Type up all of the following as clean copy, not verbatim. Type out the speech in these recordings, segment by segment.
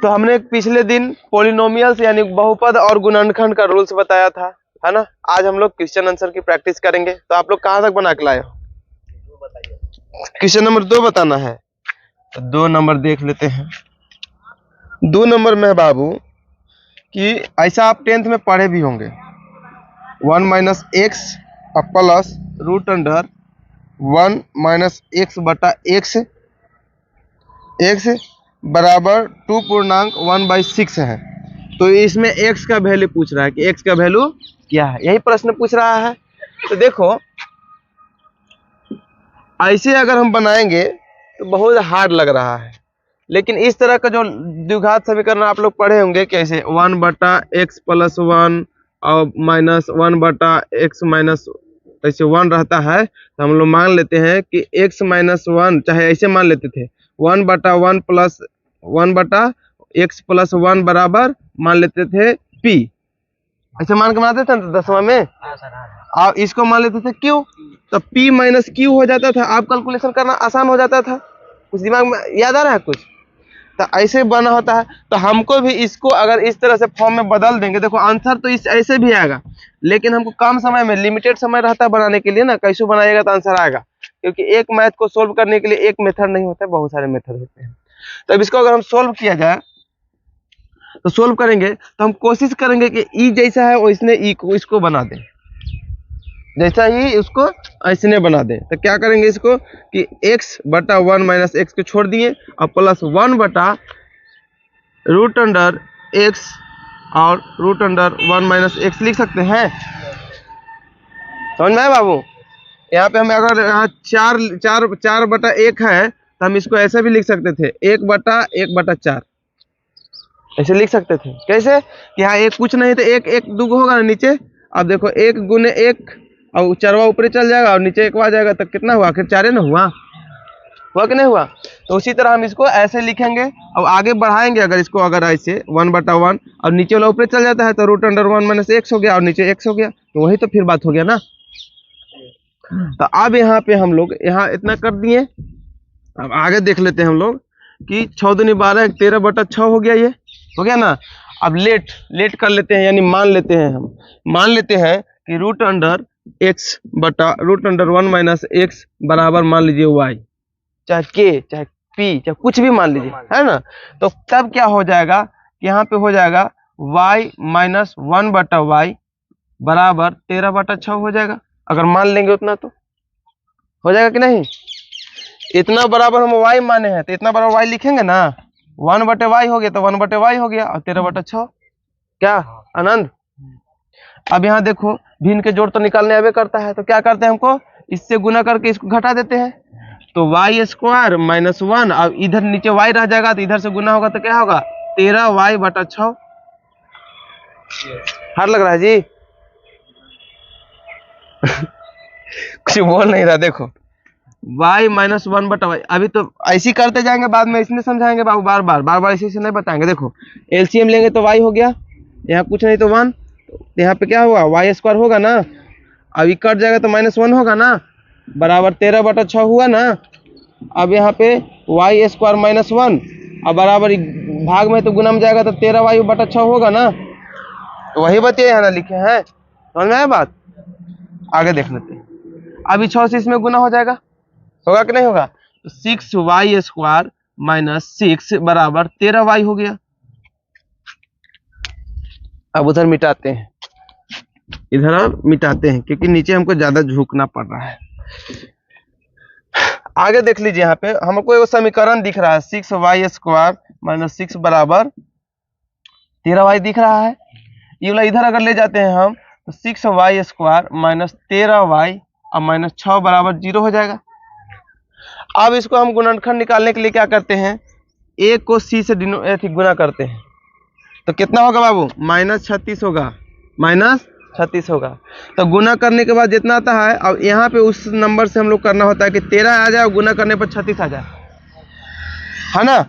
तो हमने पिछले दिन पॉलिनोमियल्स यानी बहुपद और गुणनखंड का रूल्स बताया था, है ना। आज हम लोग क्वेश्चन आंसर की प्रैक्टिस करेंगे। तो आप लोग कहाँ तक बना के लाए हो? क्वेश्चन नंबर 2 बताना है। तो 2 नंबर देख लेते हैं। 2 नंबर में है बाबू कि ऐसा आप 10th में पढ़े भी होंगे, 1 minus x plus root under 1 minus x बटा एक्स बराबर 2 पूर्णांक 1/6 है। तो इसमें x का वैल्यू पूछ रहा है कि x का वैल्यू क्या है, यही प्रश्न पूछ रहा है। तो देखो ऐसे अगर हम बनाएंगे तो बहुत हार्ड लग रहा है, लेकिन इस तरह का जो द्विघात समीकरण आप लोग पढ़े होंगे कैसे 1 बटा एक्स प्लस 1 और माइनस 1 बटा एक्स माइनस ऐसे 1 रहता है। तो हम लोग मान लेते हैं कि x माइनस 1, चाहे ऐसे मान लेते थे 1 बटा 1 प्लस 1 बटा एक्स प्लस 1 बराबर मान लेते थे p, ऐसे मान के बनाते थे ना 10वां में। और इसको मान लेते थे q, तो p माइनस q हो जाता था। आप कैलकुलेशन करना आसान हो जाता था। कुछ दिमाग में याद आ रहा है कुछ? तो ऐसे बना होता है। तो हमको भी इसको अगर इस तरह से फॉर्म में बदल देंगे, देखो आंसर तो इस ऐसे भी आएगा, लेकिन हमको कम समय में, लिमिटेड समय रहता है बनाने के लिए ना, कैसे बनाएगा तो आंसर आएगा। क्योंकि एक मैथ को सोल्व करने के लिए एक मेथड नहीं होता है, बहुत सारे मेथड होते हैं। तो अब इसको अगर हम सोल्व किया जाए तो सोल्व करेंगे तो हम कोशिश करेंगे कि ई जैसा है वैसने ई को इसको बना दें, जैसा ही उसको ऐसने बना दें। तो क्या करेंगे इसको कि x बटा 1 माइनस एक्स को छोड़ दिए और प्लस 1 बटा रूट अंडर एक्स और रूट अंडर 1 माइनस एक्स लिख सकते हैं। समझ में आया बाबू? यहाँ पे हमें अगर यहाँ 4 बटा 1 है तो हम इसको ऐसे भी लिख सकते थे 1 बटा 4, ऐसे लिख सकते थे। कैसे कि यहाँ एक कुछ नहीं तो एक दुगो होगा ना नीचे। अब देखो 1 गुने 1 और 4वां ऊपर चल जाएगा और नीचे 1 आ जाएगा, तो कितना हुआ? आखिर 4 ना हुआ कि नहीं हुआ? तो उसी तरह हम इसको ऐसे लिखेंगे और आगे बढ़ाएंगे। अगर इसको अगर ऐसे 1 बटा 1 और नीचे वाला ऊपर चल जाता है तो रूट अंडर 1 माइनस एक्स हो गया और नीचे एक्स हो गया, तो वही तो फिर बात हो गया ना। तो अब यहाँ पे हम लोग यहाँ इतना कर दिए। अब आगे देख लेते हैं हम लोग कि 6 दूनी 12 13 बटा 6 हो गया, ये हो गया ना। अब लेट कर लेते हैं, यानी मान लेते हैं कि रूट अंडर एक्स बटा रूट अंडर 1 माइनस एक्स बराबर मान लीजिए वाई, चाहे के चाहे पी चाहे कुछ भी मान लीजिए, है ना। तो तब क्या हो जाएगा कि यहाँ पे हो जाएगा y माइनस 1 बटा वाई बराबर 13 बटा 6 हो जाएगा। अगर मान लेंगे उतना तो हो जाएगा कि नहीं? इतना बराबर हम y माने हैं तो इतना बराबर y लिखेंगे ना, 1 बटे वाई हो गया तो 1 बटे वाई हो गया और 13 बटा 6। क्या आनंद? अब यहाँ देखो भिन्न के जोड़ तो निकालने आवे करता है, तो क्या करते हैं हमको इससे गुना करके इसको घटा देते हैं। तो वाई स्क्वायर माइनस 1, अब इधर नीचे y रह जाएगा तो इधर से गुना होगा तो क्या होगा 13y बटा 6। हार लग रहा है जी? कुछ बोल नहीं रहा। देखो y माइनस 1 बटा वाई, अभी तो ऐसे करते जाएंगे, बाद में इसमें समझाएंगे बाबू, बार बार ऐसे नहीं बताएंगे। देखो एलसीएम लेंगे तो y हो गया, यहाँ कुछ नहीं तो 1, यहाँ पे क्या होगा वाई स्क्वायर होगा ना, अभी कट जाएगा तो माइनस 1 होगा ना, बराबर 13 बटा 6 हुआ ना। अब यहाँ पे वाई स्क्वायर माइनस 1 और बराबर भाग में तो गुना में जाएगा तो 13 वाई बटा 6 होगा ना। तो वही बतिए यहाँ ना लिखे हैं। समझ में आया बात? आगे देख लेते हैं। अभी 6 से इसमें गुना हो जाएगा, होगा कि नहीं होगा? तो 6y स्क्वायर माइनस 6 बराबर 13y हो गया। अब उधर मिटाते हैं, इधर अब मिटाते हैं क्योंकि नीचे हमको ज्यादा झुकना पड़ रहा है। आगे देख लीजिए, यहाँ पे हमको एक समीकरण दिख रहा है 6y स्क्वायर माइनस 6 बराबर 13y दिख रहा है। ये वाला इधर अगर ले जाते हैं हम तो 6y स्क्वायर माइनस 13y और माइनस 6 बराबर 0 हो जाएगा। अब इसको हम गुणनखंड निकालने के लिए क्या करते हैं, a को c से गुना करते हैं, तो कितना होगा बाबू? माइनस 36 होगा, माइनस 36 होगा। तो गुना करने के बाद जितना आता है, अब यहाँ पे उस नंबर से हम लोग करना होता है कि 13 आ जाए और गुना करने पर 36 आ जाए, है ना।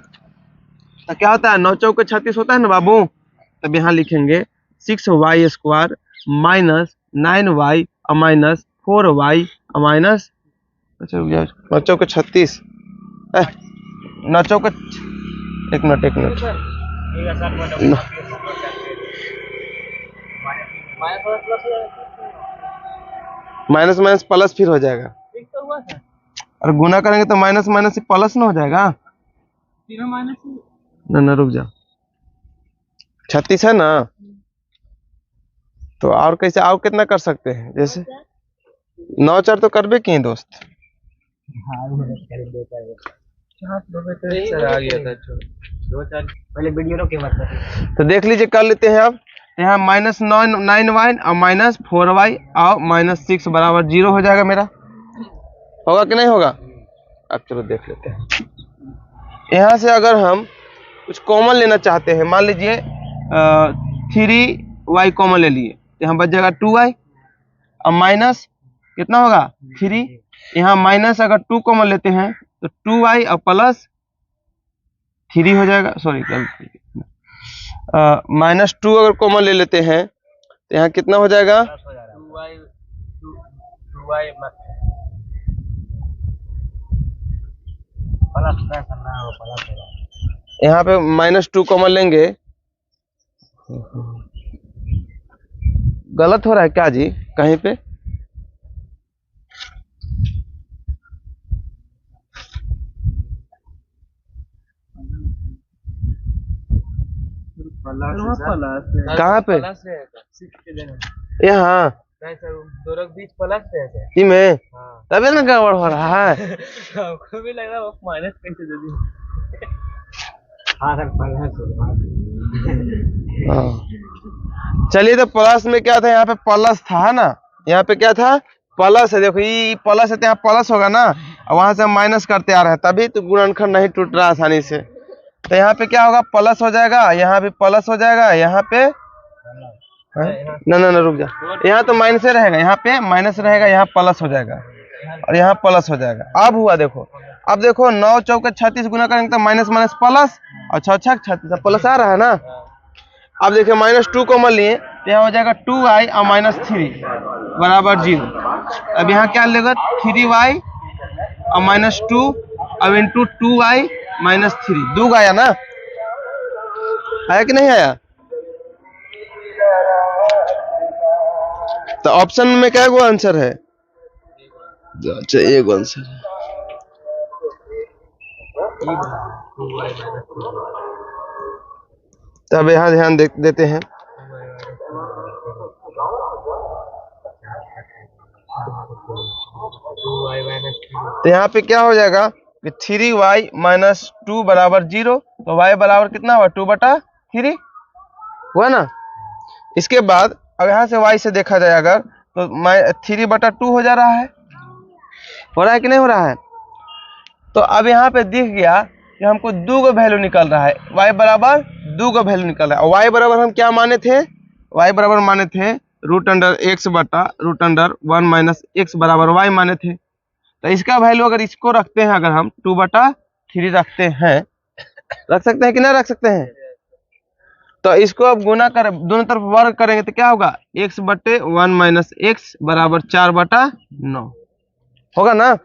तो क्या होता है 9 चौके 36 होता है ना बाबू। तब यहाँ लिखेंगे 6y स्क्वायर माइनस 9y और माइनस 4y और माइनस 9 चौके 36 9 चौके, एक मिनट माइनस माइनस प्लस फिर हो जाएगा। और गुना करेंगे तो माइनस माइनस से प्लस ना हो जाएगा। ना रुक जा, 36 है ना, तो और कैसे, और कितना कर सकते हैं? जैसे 9 4 तो करबे किए दोस्त। तो देख लीजिए, कर लेते हैं अब। यहाँ -9y और -4y और -6 बराबर 0 हो जाएगा मेरा। होगा कि नहीं होगा? अब चलो देख लेते हैं। यहाँ से अगर हम कुछ कॉमन लेना चाहते हैं, मान लीजिए 3y कॉमन ले लिए, यहाँ बच जाएगा 2y और माइनस कितना होगा 3। यहाँ माइनस अगर 2 कॉमन लेते हैं तो 2y और प्लस 3 हो जाएगा। सॉरी, -2 अगर कॉमन ले लेते हैं तो यहाँ कितना हो जाएगा? यहाँ पे -2 कॉमन लेंगे। गलत हो रहा है क्या जी कहीं पे? कहाँ पे? यहाँ बीच प्लस है में, तभी ना गड़बड़ हो रहा है। भी लग रहा है माइनस कैसे दे दी। चलिए, तो प्लस में क्या था? यहाँ पे प्लस था ना, यहाँ पे क्या था? प्लस है। देखो ये प्लस है तो यहाँ प्लस होगा ना, और वहां से हम माइनस करते आ रहे हैं, तभी तो गुणनखंड नहीं टूट रहा आसानी से। तो यहाँ पे क्या होगा? प्लस हो जाएगा, यहाँ भी प्लस हो जाएगा, यहाँ पे ना रुक जा, यहाँ तो माइनस रहेगा, यहाँ पे माइनस रहेगा, यहाँ प्लस हो जाएगा और यहाँ प्लस हो जाएगा। अब हुआ देखो, अब देखो 9 चौके 36 गुना करेंगे तो माइनस माइनस प्लस और 6 6 36 प्लस आ रहा है ना। अब देखिए -2 कॉमन लिए तो यहाँ हो जाएगा 2y और -3 बराबर 0। अब यहाँ क्या लेगा? 3y और -2 अब इंटू 2y -3। 2 आया ना, आया कि नहीं आया? तो ऑप्शन में क्या गो आंसर है? अच्छा, एक आंसर है। तब यहाँ ध्यान देते हैं। तो यहाँ पे क्या हो जाएगा कि 3y - 2 बराबर 0। तो y बराबर कितना हुआ? 2/3 हुआ ना। इसके बाद अब यहाँ से y से देखा जाए अगर, तो 3/2 हो जा रहा है। हो रहा है कि नहीं हो रहा है? तो अब यहाँ पे दिख गया कि हमको 2 का वैल्यू निकल रहा है, y बराबर 2 का वैल्यू निकल रहा है। और y बराबर हम क्या माने थे? y बराबर माने थे √x/√1 - x बराबर y माने थे। तो इसका वैल्यू अगर इसको रखते हैं, अगर हम 2/3 रखते हैं, रख सकते हैं कि नहीं रख सकते हैं? तो इसको अब गुना कर, दोनों तरफ वर्ग करेंगे तो क्या होगा? x/1 - x बराबर 4/9 होगा ना।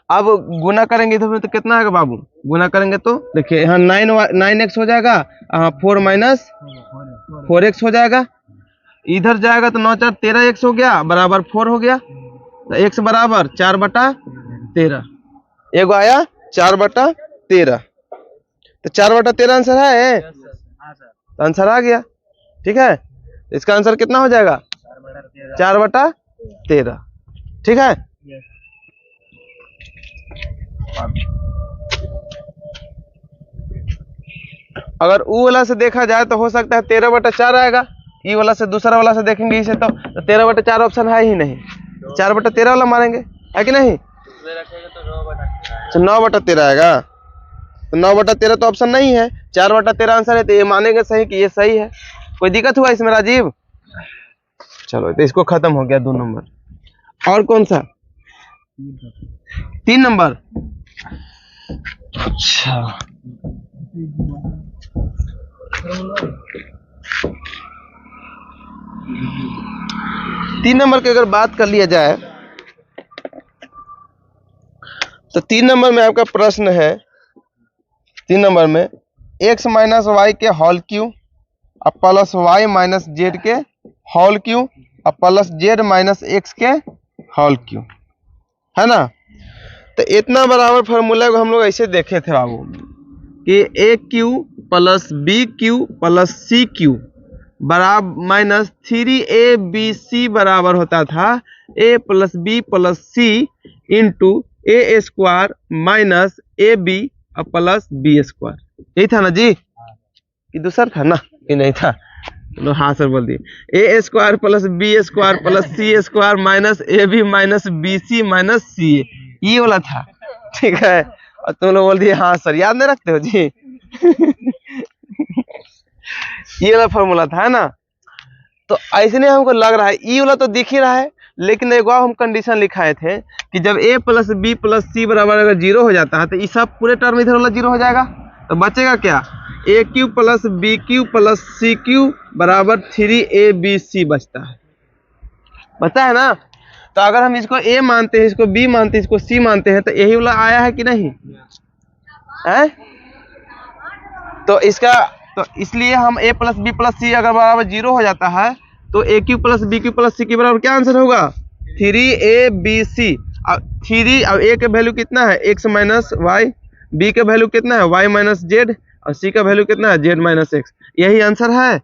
अब गुना करेंगे इधर में तो कितना आएगा बाबू? गुना करेंगे तो देखिए यहाँ 9x हो जाएगा, 4 - 4x हो जाएगा। इधर जाएगा तो 9 4 13x हो गया बराबर 4 हो गया। तो x बराबर 4/13 एगो आया 4/13। तो 4/13 आंसर है, तो आंसर आ गया। ठीक है, इसका आंसर कितना हो जाएगा? 4/13। ठीक है। अगर ऊ वाला से देखा जाए तो हो सकता है 13/4 आएगा। ई वाला से, दूसरा वाला से देखेंगे इसे तो 13/4 ऑप्शन है ही नहीं, 4/13 वाला मारेंगे, है कि नहीं? तो 9/13 आएगा। तो 9/13 तो ऑप्शन नहीं है, 4/13 आंसर है। तो ये मानेंगे सही कि ये सही है। कोई दिक्कत हुआ इसमें राजीव? चलो, तो इसको खत्म हो गया 2 नंबर। और कौन सा? 3 नंबर। अच्छा, तीन नंबर की अगर बात कर लिया जाए तो 3 नंबर में आपका प्रश्न है 3 नंबर में x माइनस वाई के होल क्यू और प्लस वाई माइनस जेड के होल क्यू और प्लस जेड माइनस एक्स के होल क्यू, है ना। तो इतना बराबर फार्मूला को हम लोग ऐसे देखे थे बाबू कि a cube plus b cube plus c cube बराबर माइनस 3ab बराबर होता था a plus b plus c into a square minus a b plus b square. यही था ना जी, कि दूसरा था ना, ये नहीं था। चलो हाँ सर बोल दिए a square plus b square plus c square minus a b minus b c minus c a, ये वाला था, ठीक है। और तुम लोग बोल दिए हाँ सर, याद नहीं रखते हो जी। ये वाला फॉर्मूला था, है ना। तो ऐसे नहीं हमको लग रहा है, ये वाला तो दिख ही रहा है, लेकिन एक बार हम कंडीशन लिखाए थे कि जब a प्लस बी प्लस सी बराबर अगर 0 हो जाता है तो ये सब पूरे टर्म इधर वाला 0 हो जाएगा, तो बचेगा क्या, a cube plus b cube plus c cube बराबर 3abc बचता है, बचता है ना। तो अगर हम इसको a मानते हैं, इसको b मानते हैं, इसको c मानते हैं, तो यही वाला आया है कि नहीं है। तो इसका तो इसलिए हम a plus b plus c अगर बराबर 0 हो जाता है तो a cube plus b cube plus c cube बराबर क्या आंसर होगा, 3abc। अब 3 अब a का वैल्यू कितना है x माइनस वाई, b का वैल्यू कितना है y माइनस जेड और c का वैल्यू कितना है z माइनस एक्स। यही आंसर है,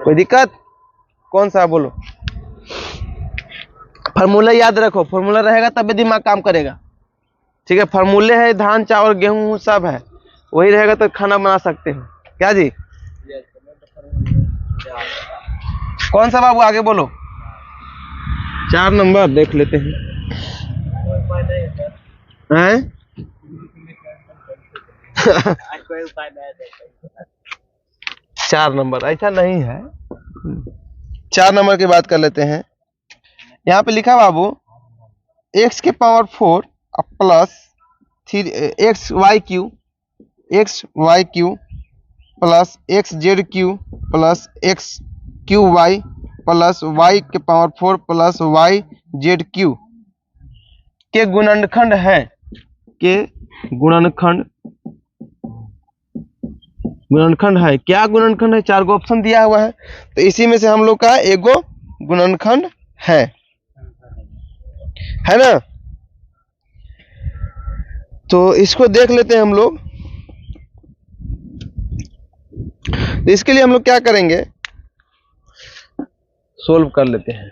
कोई दिक्कत कौन सा बोलो। फार्मूला याद रखो, फार्मूला रहेगा तब दिमाग काम करेगा, ठीक है। फार्मूले है, धान चावल गेहूं सब है, वही रहेगा तो खाना बना सकते हो, क्या जी। कौन सा बाबू आगे बोलो, 4 नंबर देख लेते हैं, हैं? 4 नंबर ऐसा नहीं है, 4 नंबर की बात कर लेते हैं। यहाँ पे लिखा बाबू x के power 4 plus 3 x y cube plus x z cube plus x cube y plus y के power 4 plus y z cube के गुणनखंड है, के गुणनखंड है। क्या गुणनखंड है, 4 गो ऑप्शन दिया हुआ है, तो इसी में से हम लोग का एगो गुणनखंड है ना। तो इसको देख लेते हैं हम लोग। तो इसके लिए हम लोग क्या करेंगे, सोल्व कर लेते हैं।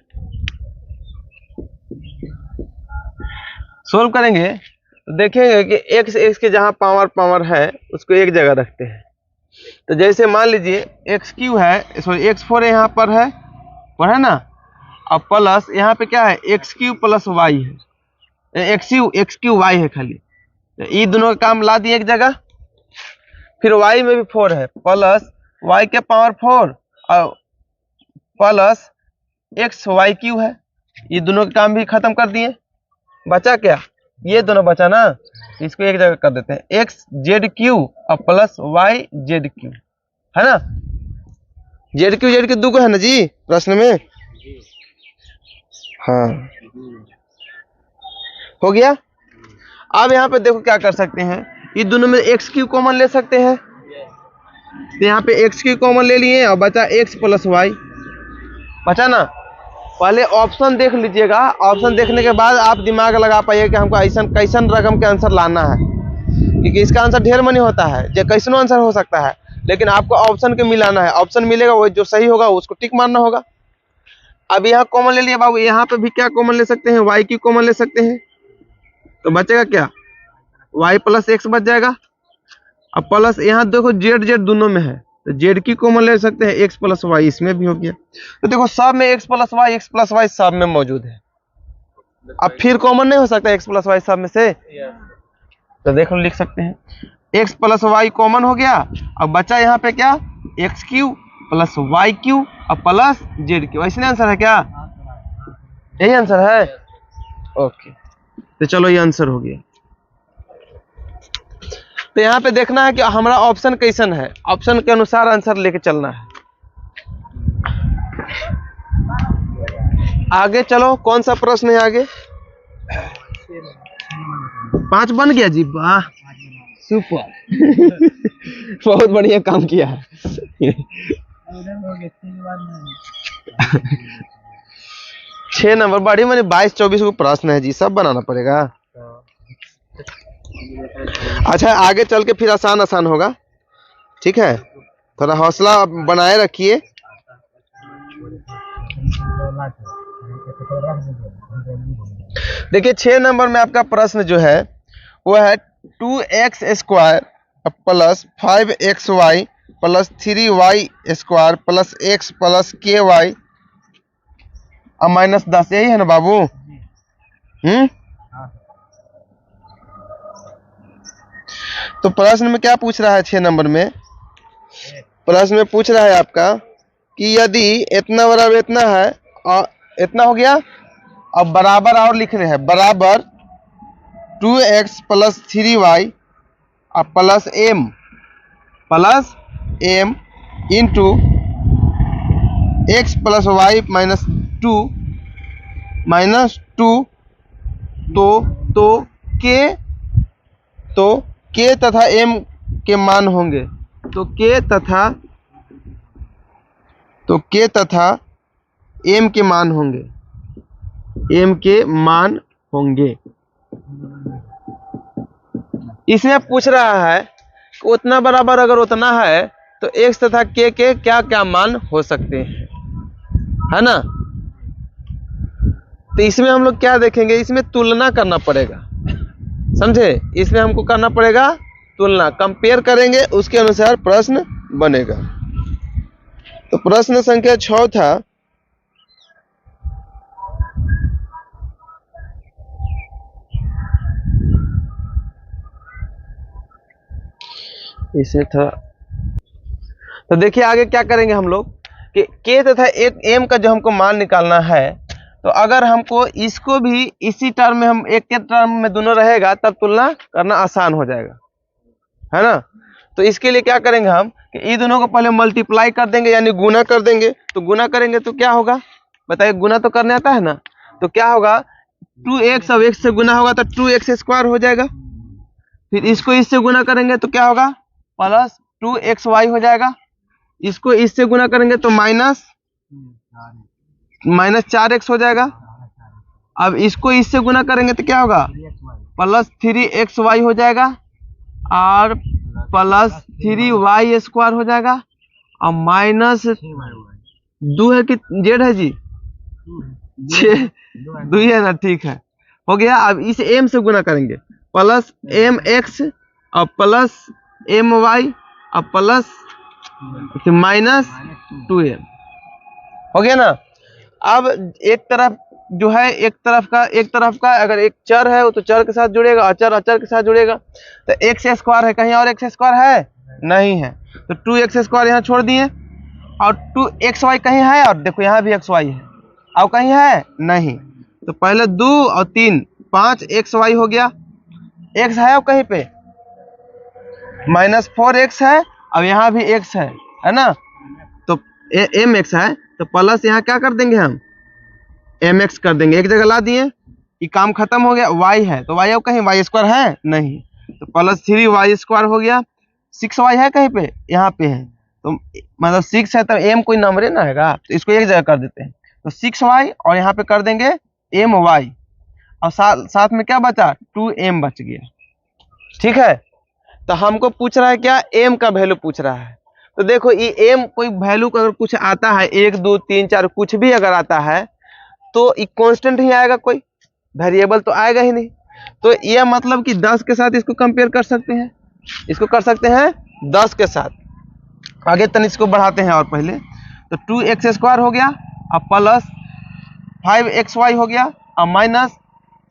सोल्व करेंगे तो देखेंगे कि x के जहां पावर है उसको एक जगह रखते हैं। तो जैसे मान लीजिए x3 है, सॉरी x4 यहाँ पर है ना, और प्लस यहाँ पे क्या है x3 प्लस y है, x3 y है खाली, ये दोनों का काम ला दिए एक जगह। फिर y में भी 4 है, प्लस y के पावर 4 और प्लस एक्स वाई क्यू है, ये दोनों का काम भी खत्म कर दिए। बचा क्या, ये दोनों बचा ना, इसको एक जगह कर देते हैं, एक्स जेड क्यू और प्लस वाई जेड क्यू, है ना। जेड क्यू दो है ना जी प्रश्न में, हाँ हो गया। अब यहाँ पे देखो क्या कर सकते हैं, ये दोनों में एक्स क्यू कॉमन ले सकते हैं, तो यहाँ पे एक्स क्यू कॉमन ले लिए और बचा एक्स प्लस वाई, बचा ना। पहले ऑप्शन देख लीजिएगा, ऑप्शन देखने के बाद आप दिमाग लगा पाइए कि हमको ऐसा कैसन रकम के आंसर लाना है, क्योंकि इसका आंसर ढेर मनी होता है, जो कैसनो आंसर हो सकता है, लेकिन आपको ऑप्शन के मिलाना है। ऑप्शन मिलेगा वो जो सही होगा उसको टिक मारना होगा। अब यहाँ कॉमन ले लिया बाबू, यहाँ पे भी क्या कॉमन ले सकते हैं, वाई क्यू कॉमन ले सकते हैं, तो बचेगा क्या, वाई प्लस एक्स बच जाएगा। अब प्लस यहाँ देखो जेड दोनों में है, तो जेड की कॉमन ले सकते हैं, एक्स प्लस वाई इसमें भी हो गया। तो देखो सब में एक्स प्लस वाई सब में मौजूद है। अब फिर कॉमन नहीं हो सकता एक्स प्लस वाई सब में से, तो देखो लिख सकते हैं एक्स प्लस वाई कॉमन हो गया। अब बचा यहाँ पे क्या, x q plus y q और प्लस जेड क्यू, ऐसे आंसर है क्या, यही आंसर है। ओके, तो चलो ये आंसर हो गया। तो यहाँ पे देखना है कि हमारा ऑप्शन कैसन है, ऑप्शन के अनुसार आंसर लेके चलना है। आगे चलो, कौन सा प्रश्न है आगे, 5 बन गया जी, वाह सुपर। बहुत बढ़िया काम किया है। 6 नंबर बड़ी मैंने 22-24 को प्रश्न है जी, सब बनाना पड़ेगा। अच्छा आगे चल के फिर आसान आसान होगा, ठीक है, थोड़ा हौसला बनाए रखिए। देखिए 6 नंबर में आपका प्रश्न जो है वो है 2x² plus 5xy plus 3y² plus x plus ky और -10, यही है ना बाबू? तो प्रश्न में क्या पूछ रहा है 6 नंबर में? प्रश्न में पूछ रहा है आपका कि यदि इतना बराबर इतना है और इतना हो गया, अब बराबर और लिख रहे हैं, बराबर 2x plus 3y plus m into x plus y minus two तो k तथा m के मान होंगे। तो k तथा m के मान होंगे, इसमें पूछ रहा है कि उतना बराबर अगर उतना है तो x तथा k के क्या क्या मान हो सकते हैं, है ना? तो इसमें हम लोग क्या देखेंगे, इसमें तुलना करना पड़ेगा, समझे? इसमें हमको करना पड़ेगा तुलना, कंपेयर करेंगे, उसके अनुसार प्रश्न बनेगा। तो प्रश्न संख्या 6 था, इसे था। तो देखिए आगे क्या करेंगे हम लोग कि k तथा m का जो हमको मान निकालना है, तो अगर हमको इसको भी इसी टर्म में, हम एक के टर्म में दोनों रहेगा तब तुलना करना आसान हो जाएगा, है ना? तो इसके लिए क्या करेंगे हम कि ये दोनों को पहले मल्टीप्लाई कर देंगे, यानी गुना कर देंगे। तो गुना करेंगे तो क्या होगा बताइए, गुना तो करने आता है ना? तो क्या होगा, 2x अब x से गुना होगा तो 2x² हो जाएगा। फिर इसको इससे गुना करेंगे तो क्या होगा, प्लस 2xy हो जाएगा। इसको इससे गुना करेंगे तो माइनस 4x हो जाएगा। अब इसको इससे गुना करेंगे तो क्या होगा, प्लस 3xy हो जाएगा और प्लस 3y² हो जाएगा और माइनस 2 है कि जेड है जी, 6 2 है ना, ठीक है, हो गया। अब इस m से गुना करेंगे, प्लस mx और प्लस my और प्लस माइनस 2m, हो गया ना? अब एक तरफ जो है, एक तरफ का अगर एक चर है वो तो चर के साथ जुड़ेगा, अचर के साथ जुड़ेगा। तो x² है, कहीं और x² है नहीं है, तो 2x² यहाँ छोड़ दिए और 2xy कहीं है, और देखो यहाँ भी xy है, और कहीं है नहीं, तो पहले 2 और 3 5xy हो गया। x है और कहीं पे -4x है, अब यहाँ भी x है ना? तो mx है, तो प्लस यहाँ क्या कर देंगे हम, mx कर देंगे, एक जगह ला दिए, ये काम खत्म हो गया। y है तो y अब कहीं y² है नहीं, तो प्लस 3y² हो गया। 6y है कहीं पे, यहाँ पे है, तो मतलब 6 है तो m कोई नंबर ना हैगा, तो इसको एक जगह कर देते हैं, तो 6y और यहाँ पे कर देंगे my, और साथ में क्या बचा, 2m बच गया, ठीक है। तो हमको पूछ रहा है क्या, m का वैल्यू पूछ रहा है। तो देखो ये m कोई वैल्यू अगर कुछ आता है, 1 2 3 4 कुछ भी अगर आता है तो ये कांस्टेंट ही आएगा, कोई वेरिएबल तो आएगा ही नहीं। तो ये मतलब कि 10 के साथ इसको कंपेयर कर सकते हैं, इसको कर सकते हैं 10 के साथ। आगे तन इसको बढ़ाते हैं और पहले, तो 2x² हो गया और प्लस 5xy हो गया और माइनस,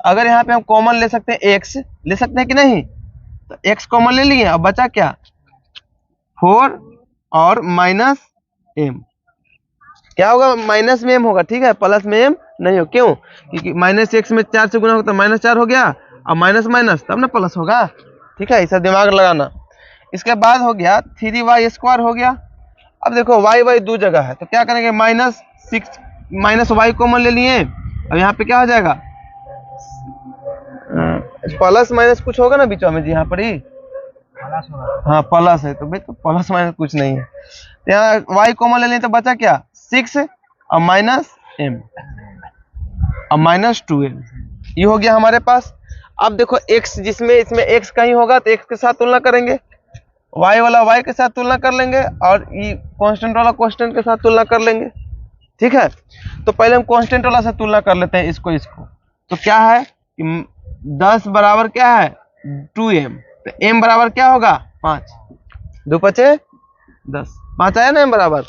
अगर यहाँ पे हम कॉमन ले सकते हैं, x ले सकते हैं कि नहीं, तो x कॉमन ले लिए, अब बचा क्या 4 और माइनस m, क्या होगा, माइनस में m होगा, ठीक है, प्लस में m नहीं हो, क्यों, क्योंकि -x में 4 से गुना होता है -4 हो गया, और माइनस माइनस तब ना प्लस होगा, ठीक है, इसे दिमाग लगाना। इसके बाद हो गया 3y² हो गया। अब देखो y दो जगह है, तो क्या करेंगे, -6 y कॉमन ले लिए, अब यहाँ पे क्या हो जाएगा प्लस माइनस कुछ होगा ना बीच में जी, यहाँ पर ही हाँ प्लस है, तो भाई तो प्लस माइनस कुछ नहीं है। यहाँ y कॉमन ले लें तो बचा क्या 6 और माइनस m और माइनस 2m, ये हो गया हमारे पास। अब देखो x, जिसमें इसमें x कहीं होगा तो x के साथ तुलना करेंगे, y वाला y के साथ तुलना कर लेंगे, और ये कांस्टेंट वाला कांस्टेंट के साथ तुलना कर लेंगे। ठीक है, तो पहले हम कांस्टेंट वाला से तुलना कर लेते हैं इसको। तो क्या है कि 10 बराबर क्या है 2m, तो m बराबर क्या होगा 5, 2 पचे 10, 5 आया ना m बराबर।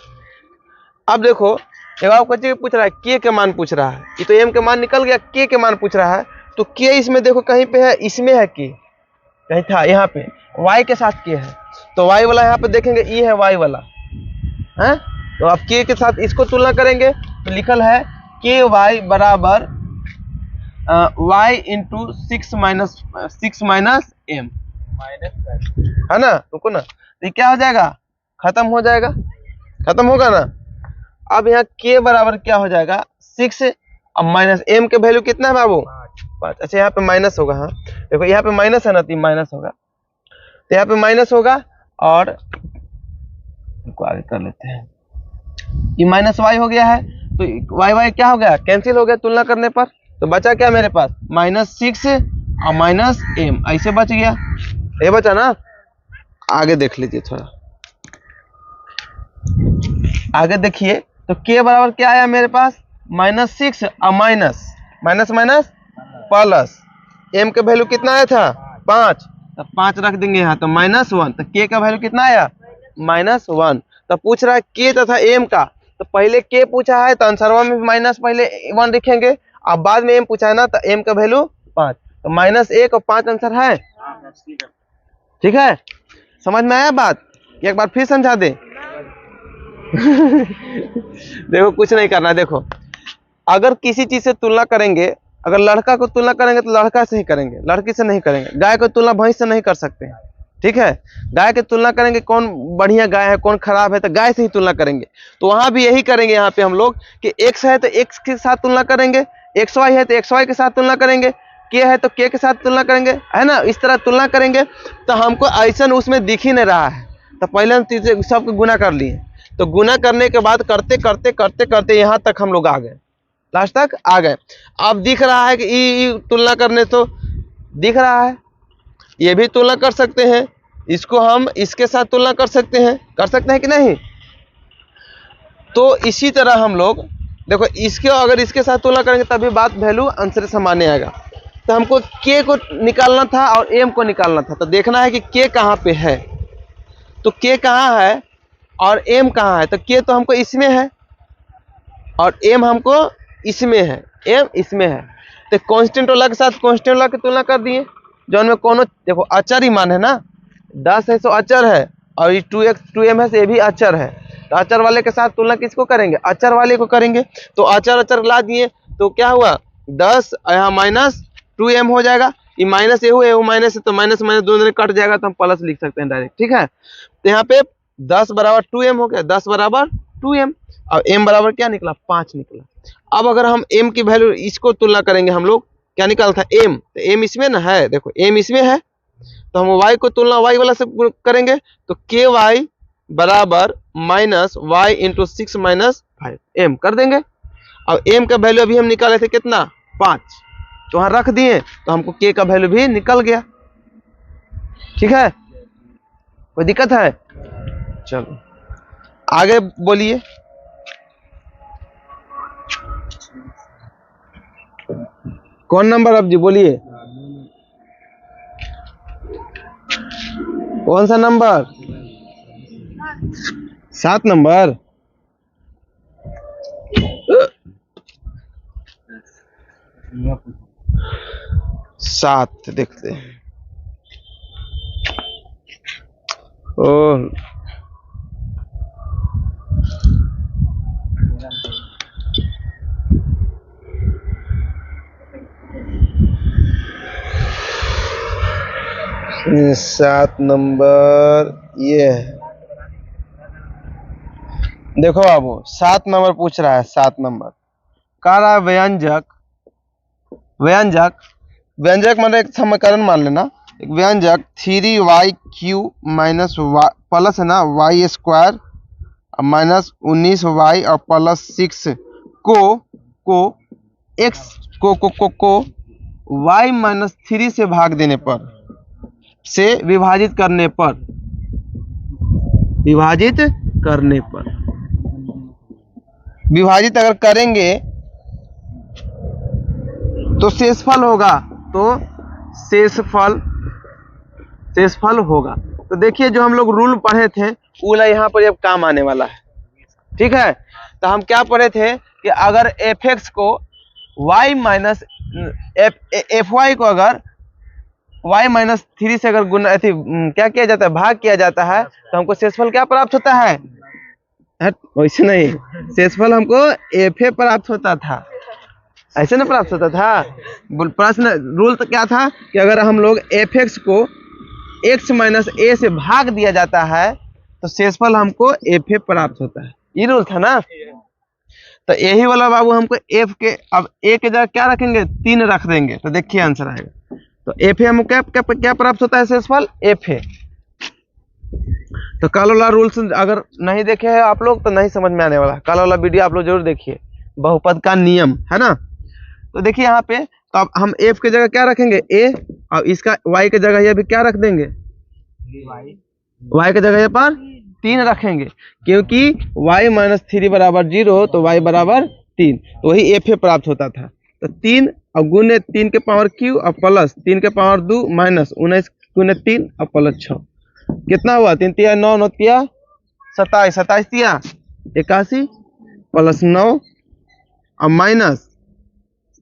अब देखो एक आपको चीज पूछ रहा है k के मान पूछ रहा है, ये तो m के मान निकल गया, k के मान पूछ रहा है, तो k इसमें देखो कहीं पे है, इसमें है k, कहीं था यहाँ पे y के साथ k है, तो y वाला यहाँ पे देखेंगे ये है y वाला है, तो अब k के साथ इसको तुलना करेंगे तो लिखल है ky बराबर y इंटू 6 माइनस m, है ना। रुको ना, तो ये क्या हो जाएगा, खत्म हो जाएगा, खत्म होगा ना। अब यहाँ k बराबर क्या हो जाएगा 6 और माइनस m के वैल्यू कितना है बाबू 5। अच्छा यहाँ पे माइनस होगा, हाँ देखो यहाँ पे माइनस है ना, तो माइनस होगा, तो यहाँ पे माइनस होगा, और इसको आगे कर लेते हैं, ये माइनस y हो गया है, तो y क्या हो गया कैंसिल हो गया तुलना करने पर, तो बचा क्या मेरे पास -6 और माइनस m, ऐसे बच गया, ये बचा ना। आगे देख लीजिए थोड़ा, आगे देखिए, तो k बराबर क्या आया मेरे पास -6 और माइनस माइनस प्लस m का वैल्यू कितना आया था 5, तो 5 रख देंगे यहाँ, तो -1, तो k का वैल्यू कितना आया -1। तो पूछ रहा है k तथा m का, तो पहले k पूछा है तो आंसरवा में भी माइनस पहले 1 लिखेंगे, अब बाद में m पूछा है ना, तो m का वैल्यू 5, तो -1 और 5 आंसर है। ठीक है, समझ में आया बात, एक बार फिर समझा दे। देखो कुछ नहीं करना, देखो अगर किसी चीज से तुलना करेंगे, अगर लड़का को तुलना करेंगे तो लड़का से ही करेंगे, लड़की से नहीं करेंगे। गाय को तुलना भैंस से नहीं कर सकते हैं, ठीक है, गाय की तुलना करेंगे, कौन बढ़िया गाय है कौन खराब है, तो गाय से ही तुलना करेंगे। तो वहां भी यही करेंगे, यहाँ पे हम लोग कि x है तो x के साथ तुलना करेंगे, xy है तो xy के साथ तुलना करेंगे, k है तो k के साथ तुलना करेंगे, है ना, इस तरह तुलना करेंगे। तो हमको ऐसा उसमें दिख ही नहीं रहा है, तो पहले हम चीजें सबको गुना कर लिए, तो गुना करने के बाद करते करते करते करते यहाँ तक हम लोग आ गए, लास्ट तक आ गए। अब दिख रहा है कि ई तुलना करने तो दिख रहा है, ये भी तुलना कर सकते हैं, इसको हम इसके साथ तुलना कर सकते हैं कि नहीं। तो इसी तरह हम लोग देखो, इसके अगर इसके साथ तुलना करेंगे तभी बात वैल्यू आंसर सामान्य आएगा। तो हमको k को निकालना था और m को निकालना था, तो देखना है कि k कहाँ पे है, तो k कहाँ है और m कहाँ है, तो k तो हमको इसमें है और m हमको इसमें है, m इसमें है, तो कांस्टेंट वाला के साथ कांस्टेंट वाला की तुलना कर दिए, जो में कोनो देखो अचर ही मान है ना, 10 है तो अचर है, और ये 2m है तो ये भी अचर है, तो अचर वाले के साथ तुलना किसको करेंगे, अचर वाले को करेंगे। तो अचर ला दिए, तो क्या हुआ 10 यहाँ -2m हो जाएगा, ये माइनस ये माइनस है, तो माइनस माइनस दोनों कट जाएगा, तो हम प्लस लिख सकते हैं डायरेक्ट। ठीक है, तो यहाँ पे 10 बराबर 2m हो गया, 10 बराबर 2m, और m बराबर क्या निकला 5 निकला। अब अगर हम m की वैल्यू इसको तुलना करेंगे, हम लोग क्या निकाला था m, तो m इसमें ना है, देखो m इसमें है, तो हम y को तुलना y वाला से करेंगे, तो ky बराबर -y इंटू 6 माइनस 5 m कर देंगे। अब m का वैल्यू अभी हम निकाले थे कितना 5, तो वहां रख दिए, तो हमको k का वैल्यू भी निकल गया। ठीक है, कोई दिक्कत है, चलो आगे बोलिए। कौन नंबर अब जी बोलिए, कौन सा नंबर 7 नंबर, सात देखते हैं। ओह सात नंबर ये है, देखो बाबू 7 नंबर पूछ रहा है, 7 नंबर कह रहा है व्यंजक व्यंजक मतलब एक समीकरण मान लेना, एक व्यंजक 3y³ माइनस प्लस है ना y² माइनस 19y और प्लस 6 को x को y माइनस 3 से भाग देने पर, से विभाजित करने पर, विभाजित अगर करेंगे तो शेषफल होगा, शेषफल होगा। तो देखिए जो हम लोग रूल पढ़े थे वो यहाँ पर अब काम आने वाला है, ठीक है। तो हम क्या पढ़े थे कि अगर fx को y माइनस fy को अगर y माइनस 3 से अगर गुना क्या किया जाता है, भाग किया जाता है, तो हमको शेषफल क्या प्राप्त होता है, वैसे नहीं, शेषफल हमको fa प्राप्त होता था, ऐसे ना प्राप्त होता था। प्रश्न रूल तो क्या था कि अगर हम लोग fx को x माइनस a से भाग दिया जाता है तो शेषफल हमको fa प्राप्त होता है, ये रूल था ना। तो यही वाला बाबू हमको f के, अब a के जगह क्या रखेंगे, 3 रख देंगे, तो देखिए आंसर आएगा। तो fa हमको क्या प्राप्त होता है, शेषफल fa। तो कल वाला रूल्स अगर नहीं देखे हैं आप लोग तो नहीं समझ में आने वाला, कल वाला वीडियो आप लोग जरूर देखिए, बहुपद का नियम है ना। तो देखिए यहाँ पे, तो अब हम f के जगह क्या रखेंगे, a, और इसका y के जगह ये भी क्या रख देंगे, y के जगह पर 3 रखेंगे, क्योंकि y माइनस 3 बराबर 0, तो y बराबर 3, तो वही fa प्राप्त होता था। तो 3 और गुने 3 के पावर q और प्लस 3 के पावर 2 माइनस 19 गुने 3 और प्लस 6, कितना हुआ, 3 तिया 9, 9 तिया 27, 27 तिया 81 प्लस 9 और माइनस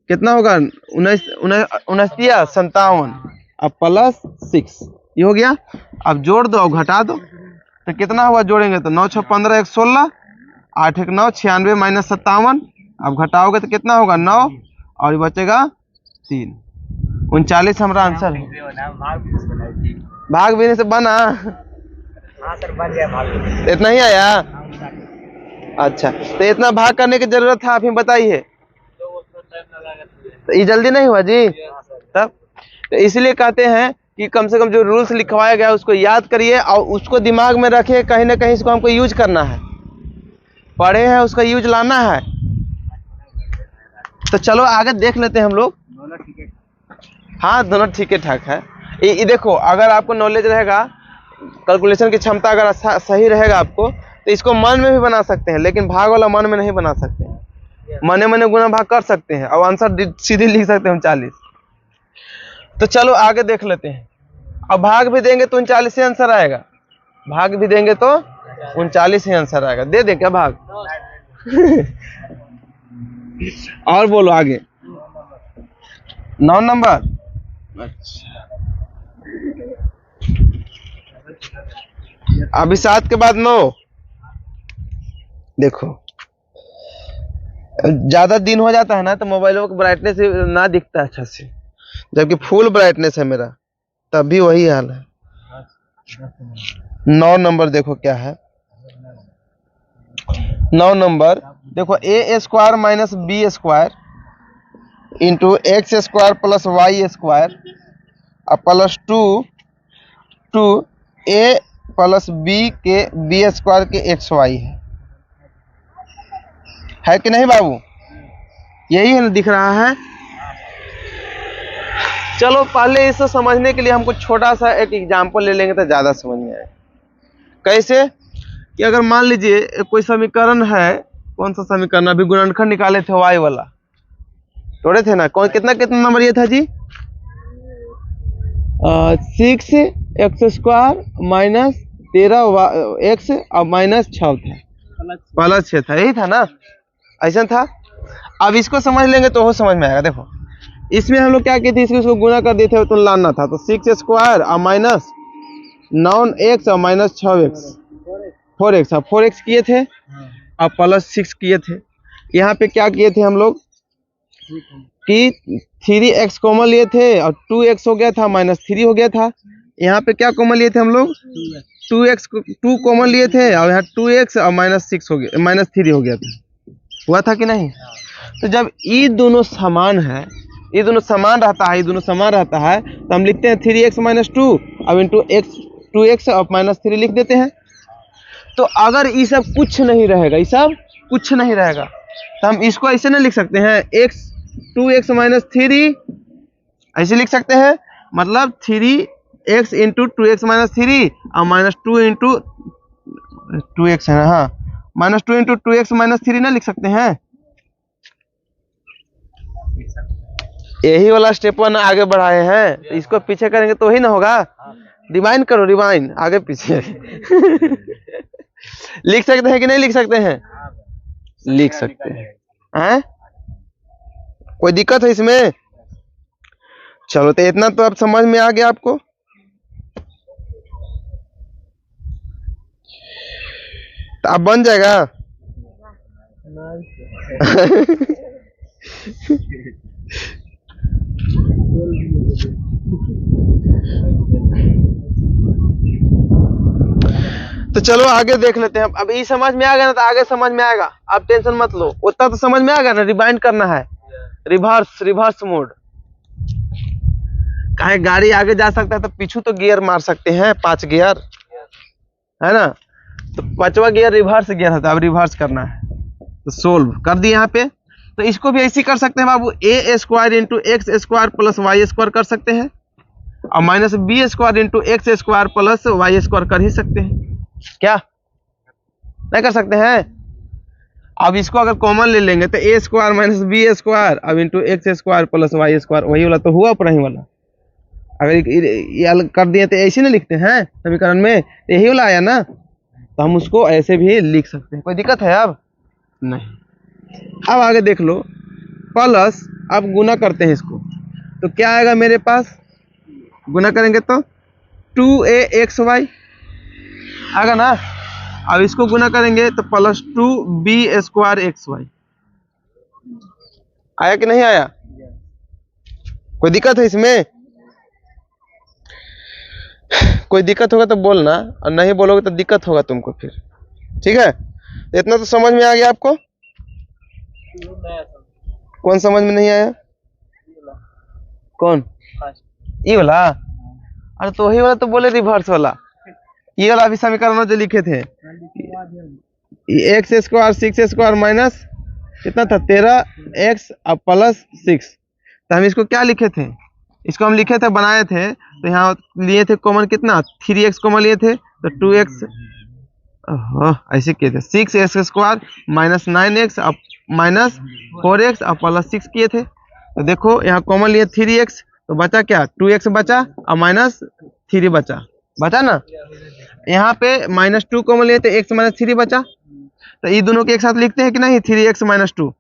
कितना होगा, 19 तिया 57 और प्लस 6, ये हो गया। अब जोड़ दो और घटा दो, तो कितना हुआ, जोड़ेंगे तो 9 6 15 1 16, 8 1 9 96 माइनस 57, अब घटाओगे तो कितना होगा 9 और बचेगा 3, 39 हमारा आंसर है। भाग भी नहीं से बना, इतना ही आया, अच्छा। तो इतना भाग करने की जरूरत था, आप ही बताइए, तो ये जल्दी नहीं हुआ जी। तब तो इसलिए कहते हैं कि कम से कम जो रूल्स लिखवाया गया उसको याद करिए और उसको दिमाग में रखिए, कहीं ना कहीं इसको हमको यूज करना है, पढ़े हैं उसका यूज लाना है। तो चलो आगे देख लेते हैं हम लोग। हाँ दोनों ठीक ठाक है। ये देखो, अगर आपको नॉलेज रहेगा, कैलकुलेशन की क्षमता अगर सही रहेगा आपको, तो इसको मन में भी बना सकते हैं, लेकिन भाग वाला मन में नहीं बना सकते हैं, मने गुना भाग कर सकते हैं और आंसर सीधे लिख सकते हैं 39। तो चलो आगे देख लेते हैं। अब भाग भी देंगे तो 39 ही आंसर आएगा, भाग भी देंगे तो 39 ही आंसर आएगा। दे दे क्या भाग और बोलो आगे, 9 नंबर, अच्छा। अभी 7 के बाद 9, देखो ज्यादा दिन हो जाता है ना तो मोबाइलों का ब्राइटनेस ना दिखता है अच्छा से, जबकि फुल ब्राइटनेस है मेरा, तब भी वही हाल है। 9 नंबर देखो क्या है, 9 नंबर देखो, a² minus b² into x² plus y² और प्लस 2 a प्लस b के b² के xy है कि नहीं बाबू, यही है ना, दिख रहा है। चलो पहले इसे समझने के लिए हमको छोटा सा एक एग्जांपल ले लेंगे तो ज्यादा समझ में आएगा। कैसे कि अगर मान लीजिए कोई समीकरण है, कौन सा समीकरण, अभी गुणनखंड निकाले थे y वाला, तोड़े थे ना, कौन कितना नंबर ये था जी, 6x² माइनस 13x और माइनस 6 था, प्लस 6 था, यही था ना, ऐसा था। अब इसको समझ लेंगे तो वो समझ में आएगा। देखो इसमें हम लोग क्या किए थे, इसको गुना कर दिए थे तो लाना था, तो 6² और माइनस 9x और माइनस 6x 4x, 4x किए थे और प्लस 6 किए थे। यहाँ पे क्या किए थे हम लोग कि 3x कॉमन लिए थे और 2x हो गया था, माइनस 3 हो गया था। यहाँ पे क्या कॉमन लिए थे हम लोग, 2 कॉमन लिए थे और यहाँ 2x और माइनस 6 हो गया, माइनस 3 हो गया था, हुआ था कि नहीं। तो जब ये दोनों समान है ये दोनों समान रहता है, ये दोनों समान रहता है, तो हम लिखते हैं 3x माइनस 2 अब इंटू एक्स 2x और माइनस 3 लिख देते हैं। तो अगर ये सब कुछ नहीं रहेगा, ये सब कुछ नहीं रहेगा, तो हम इसको ऐसे नहीं लिख सकते हैं, x 2x माइनस 3 ऐसे लिख सकते हैं, मतलब 3x इंटू 2x माइनस 3 और माइनस 2 इंटू 2x है ना, हाँ माइनस 2 इंटू 2x माइनस 3 ना लिख सकते हैं। यही वाला स्टेप 1 आगे बढ़ाए हैं, तो इसको पीछे करेंगे तो ही ना होगा। रिवाइंड करो, रिवाइंड आगे पीछे लिख सकते हैं कि नहीं लिख सकते हैं? लिख सकते हैं। कोई दिक्कत है इसमें? चलो तो इतना तो अब समझ में आ गया आपको। तो अब बन जाएगा तो चलो आगे देख लेते हैं। अब ये समझ में आ गया ना, तो आगे समझ में आएगा, आप टेंशन मत लो, उतना तो समझ में आ गया ना। रिवाइंड करना है, रिवर्स मोड। काहे गाड़ी आगे जा सकता है तो पीछू तो गियर मार सकते हैं, 5 गियर है ना, तो 5वां गियर रिवर्स गियर होता है। अब रिवर्स करना है तो सोल्व कर दिए यहाँ पे। तो इसको भी ऐसे कर सकते हैं बाबू, a square into x square plus y square कर सकते हैं, और minus B square into x square plus y square कर ही सकते हैं। क्या नहीं कर सकते हैं? अब इसको अगर कॉमन ले लेंगे तो ए स्क्वायर माइनस बी स्क्वायर अब into x square plus y square, वही वाला तो हुआ, पर नहीं वाला। अगर ये अलग कर दिए तो ऐसे नहीं लिखते हैं समीकरण में, यही वाला आया ना, तो हम उसको ऐसे भी लिख सकते हैं। कोई दिक्कत है अब? नहीं। अब आगे देख लो, प्लस अब गुना करते हैं इसको, तो क्या आएगा मेरे पास? गुना करेंगे तो 2axy आएगा ना। अब इसको गुना करेंगे तो प्लस 2b स्क्वायर xy आया कि नहीं आया? कोई दिक्कत है इसमें? कोई दिक्कत होगा तो बोलना, और नहीं बोलोगे तो दिक्कत होगा तुमको फिर। ठीक है, तो इतना तो समझ में आ गया आपको। कौन समझ में नहीं आया? कौन? ये वाला? अरे तो वही वाला तो बोले, रिवर्स वाला। ये वाला अभी समीकरण जो लिखे थे, एक्स स्क्वायर 6 स्क्वायर माइनस कितना था 13x और प्लस 6, तो हम इसको क्या लिखे थे? इसको हम लिखे थे, बनाए थे, तो यहाँ लिए थे कॉमन कितना 3x कॉमन लिए थे, तो 2x ऐसे किए थे, 6x स्क्वायर माइनस 9x और माइनस 4x और प्लस 6 किए थे। तो देखो यहाँ कॉमन लिए 3x, तो बचा क्या 2x बचा और माइनस 3 बचा ना। यहाँ पे माइनस 2 कॉमन लिए तो x माइनस 3 बचा, तो ये दोनों के एक साथ लिखते हैं कि नहीं? 3x माइनस 2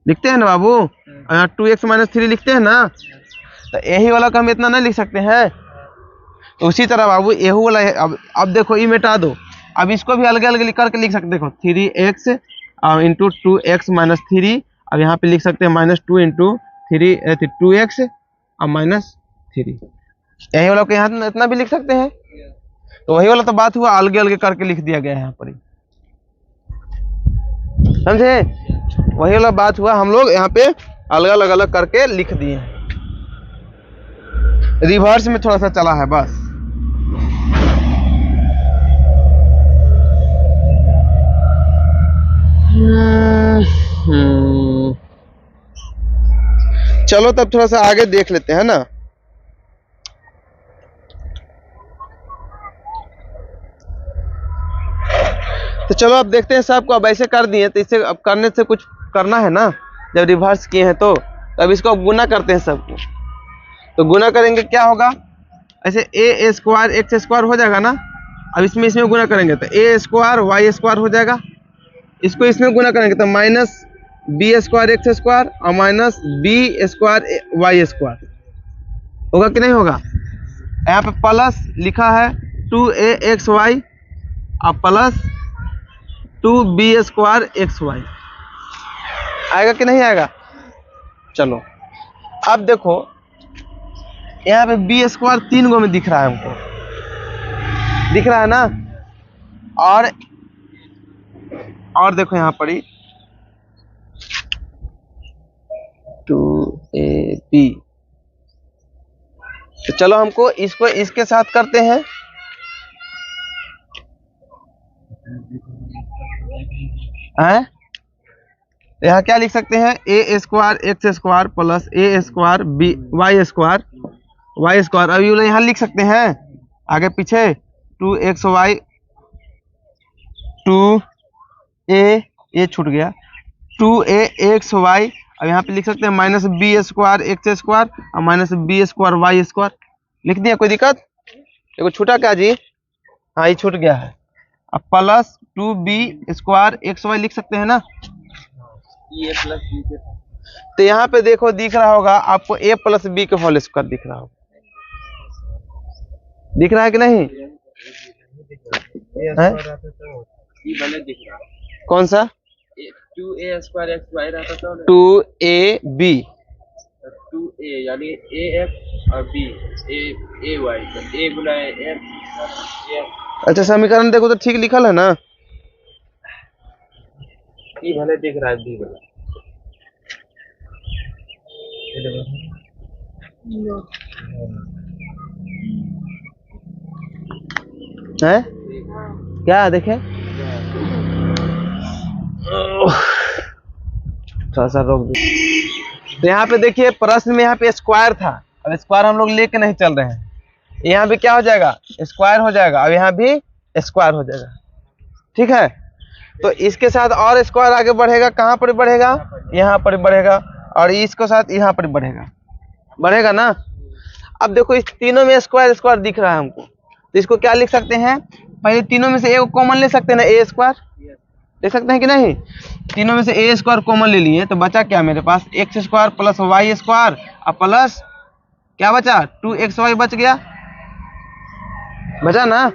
लिखते हैं ना बाबू, और यहाँ 2x माइनस 3 लिखते हैं ना। तो यही वाला का हम इतना नहीं लिख सकते हैं, तो उसी तरह बाबू यही वाला है। अब देखो ये मिटा दो, अब इसको भी अलग अलग करके लिख सकते। देखो 3x इंटू 2x माइनस 3, अब यहाँ पे लिख सकते हैं माइनस 2 इंटू 2x और माइनस 3, यही वाला को यहाँ इतना भी लिख सकते हैं। तो वही वाला तो बात हुआ, अलग अलग करके लिख दिया गया है यहाँ पर, समझे? वही वाला बात हुआ, हम लोग यहाँ पे अलग अलग करके लिख दिए हैं, रिवर्स में थोड़ा सा चला है बस। चलो तब थोड़ा सा आगे देख लेते हैं ना। तो चलो अब देखते हैं साहब को, अब ऐसे कर दिए तो इससे अब करने से कुछ करना है ना, जब रिवर्स किए हैं तो अब इसको अब गुना करते हैं सबको। तो गुना करेंगे क्या होगा, ऐसे ए स्क्वायर एक्स स्क्वायर हो जाएगा ना। अब इसमें गुना करेंगे तो ए स्क्वायर वाई स्क्वायर हो जाएगा, इसको इसमें गुना करेंगे तो minus B square x square और minus B square y square होगा कि नहीं होगा? यहाँ पे प्लस लिखा है 2axy और प्लस 2b स्क्वायर xy आएगा कि नहीं आएगा? चलो अब देखो यहाँ पे बी स्क्वायर 3 गो में दिख रहा है, हमको दिख रहा है ना। और देखो यहाँ पर ही 2 ए बी। तो चलो हमको इसको इसके साथ करते हैं। यहाँ क्या लिख सकते हैं, ए स्क्वायर एक्स स्क्वायर प्लस ए स्क्वायर बी वाई स्क्वायर अब ये यहाँ लिख सकते हैं आगे पीछे 2xy 2a छूट गया 2axy। अब यहाँ पे लिख सकते हैं minus B square x square और minus B square y square. लिख दिया, कोई दिक्कत? देखो छूटा क्या जी? हाँ ये छूट गया है। अब plus 2b square x Y लिख सकते हैं ना, ए प्लस बी। तो यहाँ पे देखो दिख रहा होगा आपको a प्लस बी के होल स्क्वायर दिख रहा होगा, दिख रहा है कि नहीं? कौन सा? 2a स्क्वायर एक्स वाई रहता था 2ab 2a यानी ax और b a वाई तो a गुना x। अच्छा समीकरण देखो तो ठीक लिखल है ना? ये भले दिख रहा है b वाला है क्या देखे? थोड़ा सा रोक दे। तो यहाँ पे देखिए प्रश्न में यहाँ पे स्क्वायर था, अब स्क्वायर हम लोग लेके नहीं चल रहे हैं। यहाँ भी क्या हो जाएगा? स्क्वायर हो जाएगा। अब यहाँ भी स्क्वायर हो जाएगा, ठीक है। तो इसके साथ और स्क्वायर आगे बढ़ेगा, कहाँ पर बढ़ेगा? यहाँ पर बढ़ेगा, और इसके साथ यहाँ पर बढ़ेगा ना। अब देखो इस तीनों में स्क्वायर स्क्वायर दिख रहा है हमको, तो इसको क्या लिख सकते हैं? पहले तीनों में से एक कॉमन ले सकते हैं ना, ए स्क्वायर ले सकते हैं कि नहीं? तीनों में से ए स्क्वायर कॉमन ले लिए, तो बचा क्या मेरे पास? X square plus y square और प्लस क्या बचा? 2xy बच गया, बचा ना।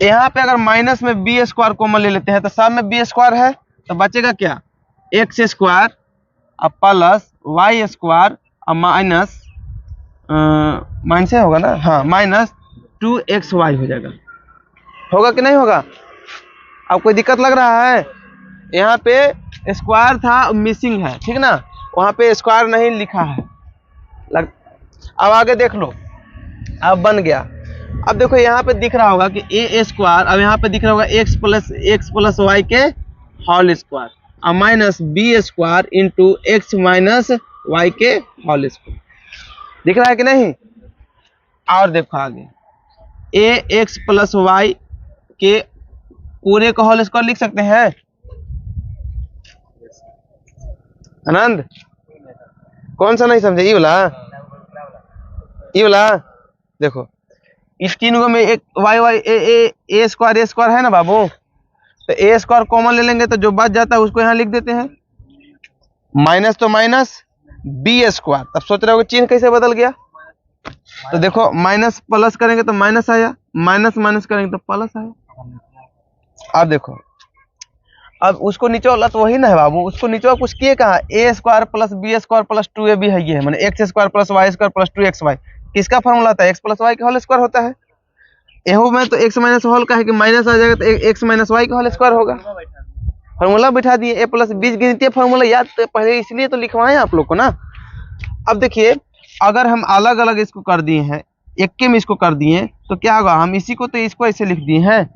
यहाँ पे अगर माइनस में बी स्क्वायर कॉमन ले लेते हैं तो सब में बी स्क्वायर है, तो बचेगा क्या? एक्स स्क्वायर और प्लस वाई स्क्वायर और माइनस माइनस से होगा ना, हाँ माइनस 2xy हो जाएगा। होगा कि नहीं होगा? अब कोई दिक्कत लग रहा है? यहाँ पे स्क्वायर था मिसिंग है, ठीक ना, वहाँ पे स्क्वायर नहीं लिखा है। अब आगे देख लो, अब बन गया। अब देखो यहाँ पे दिख रहा होगा कि ए स्क्वायर, अब यहाँ पे दिख रहा होगा एक्स प्लस वाई के होल स्क्वायर और minus B square into x minus y के होल स्क्वायर। दिख रहा है कि नहीं? और देखो आगे ए एक्स प्लस वाई के पूरे का होल स्क्वायर लिख सकते हैं आनंद? कौन सा नहीं समझे? ये वाला देखो, इस तीन को में एक वाई ए स्क्वायर है ना बाबू, तो ए स्क्वायर कॉमन ले लेंगे तो जो बच जाता है उसको यहाँ लिख देते हैं। माइनस तो माइनस बी स्क्वायर, तब सोच रहे हो चिन्ह कैसे बदल गया? तो देखो माइनस प्लस करेंगे तो माइनस आया, माइनस माइनस करेंगे तो प्लस आया। अब देखो, अब उसको नीचे वाला तो वही ना है बाबू, उसको नीचे वाला कुछ किए कहा? A square plus b square plus 2ab है, ये है मैंने x square plus y square plus 2xy। किसका फॉर्मूला था? एक्स प्लस वाई का होल स्क्वायर होता है। एहो में तो एक्स माइनस होल का है कि माइनस आ जाएगा, तो एक्स माइनस वाई का होल स्क्वायर होगा। फॉर्मूला बिठा दिए, ए प्लस बीज गिनती फॉर्मूला याद तो पहले इसलिए तो लिखवाएं आप लोग को ना। अब देखिए अगर हम अलग अलग इसको कर दिए हैं, एक के में इसको कर दिए तो क्या होगा? हम इसी को तो इसको ऐसे लिख दिए हैं,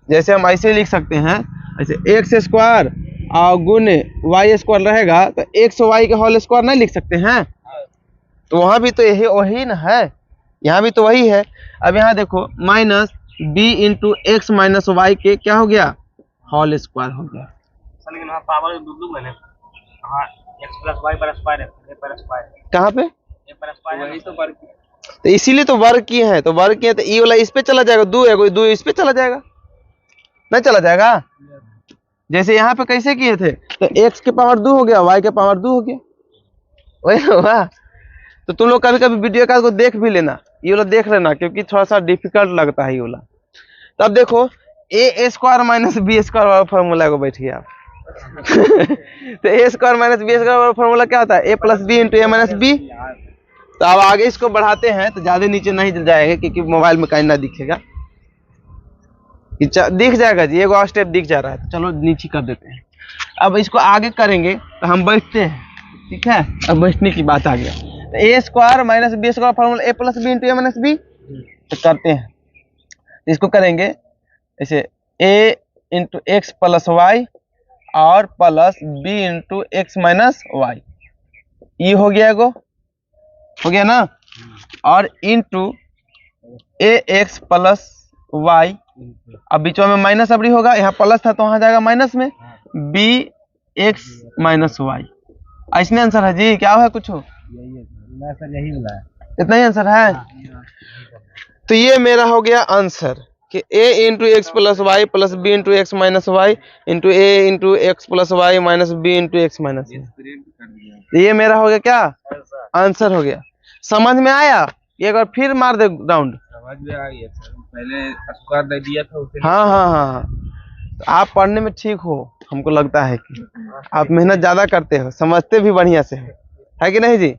जैसे हम ऐसे लिख सकते हैं, ऐसे एक्स स्क्वायर और गुण वाई स्क्वायर रहेगा तो एक्स वाई का होल स्क्वायर नहीं लिख सकते हैं? तो वहां भी तो यही वही ना है, यहाँ भी तो वही है। अब यहाँ देखो minus b into x minus y के क्या हो गया? होल स्क्वायर हो गया। कहाँ पे? तो इसीलिए तो वर्ग किए हैं, तो वर्ग किए तो ई वाला इस पे चला जाएगा, दो है कोई दो इस पे चला जाएगा, नहीं चला जाएगा। जैसे यहाँ पे कैसे किए थे, तो x के पावर 2 हो गया, y के पावर 2 हो गया, वही होगा। तो तुम लोग कभी कभी वीडियो का को देख भी लेना, ये वाला देख लेना, क्योंकि थोड़ा सा डिफिकल्ट लगता है ये वाला। तो अब देखो ए स्क्वायर माइनस बी स्क्वायर वाला फॉर्मूला को बैठिए आप। तो ए स्क्वायर माइनस बी स्क्वायर वाला फॉर्मूला क्या होता है? A plus B into A minus b. तो अब आगे इसको बढ़ाते हैं तो ज्यादा नीचे नहीं जाएगा, क्योंकि मोबाइल में कहीं ना दिखेगा, दिख जाएगा जी, एक और स्टेप दिख जा रहा है, तो चलो नीचे कर देते हैं। अब इसको आगे करेंगे तो हम बैठते हैं, ठीक है, अब बैठने की बात आ गया। तो ए square minus B square formula a plus B into A minus b. तो करते हैं, तो इसको करेंगे ऐसे a into x plus y और plus B into x minus y, ये हो गया एगो, हो गया ना। और into a x plus y, अब बीच में माइनस अबरी होगा, यहाँ प्लस था तो वहां जाएगा माइनस में, बी एक्स माइनस वाई। ऐसने आंसर है जी, क्या है कुछ हो? यही वाला है, इतना ही आंसर है। तो ये मेरा हो गया आंसर कि a into x plus y plus B into x minus y into a into x plus y minus b into x minus y. तो ये मेरा हो गया क्या आंसर हो गया। समझ में आया? एक बार फिर मार दे राउंड। समझ में आ गया सर, पहले स्क्वायर दे दिया था उसे। हाँ हाँ हाँ, तो आप पढ़ने में ठीक हो, हमको लगता है कि आप मेहनत ज्यादा करते हो, समझते भी बढ़िया से है कि नहीं जी?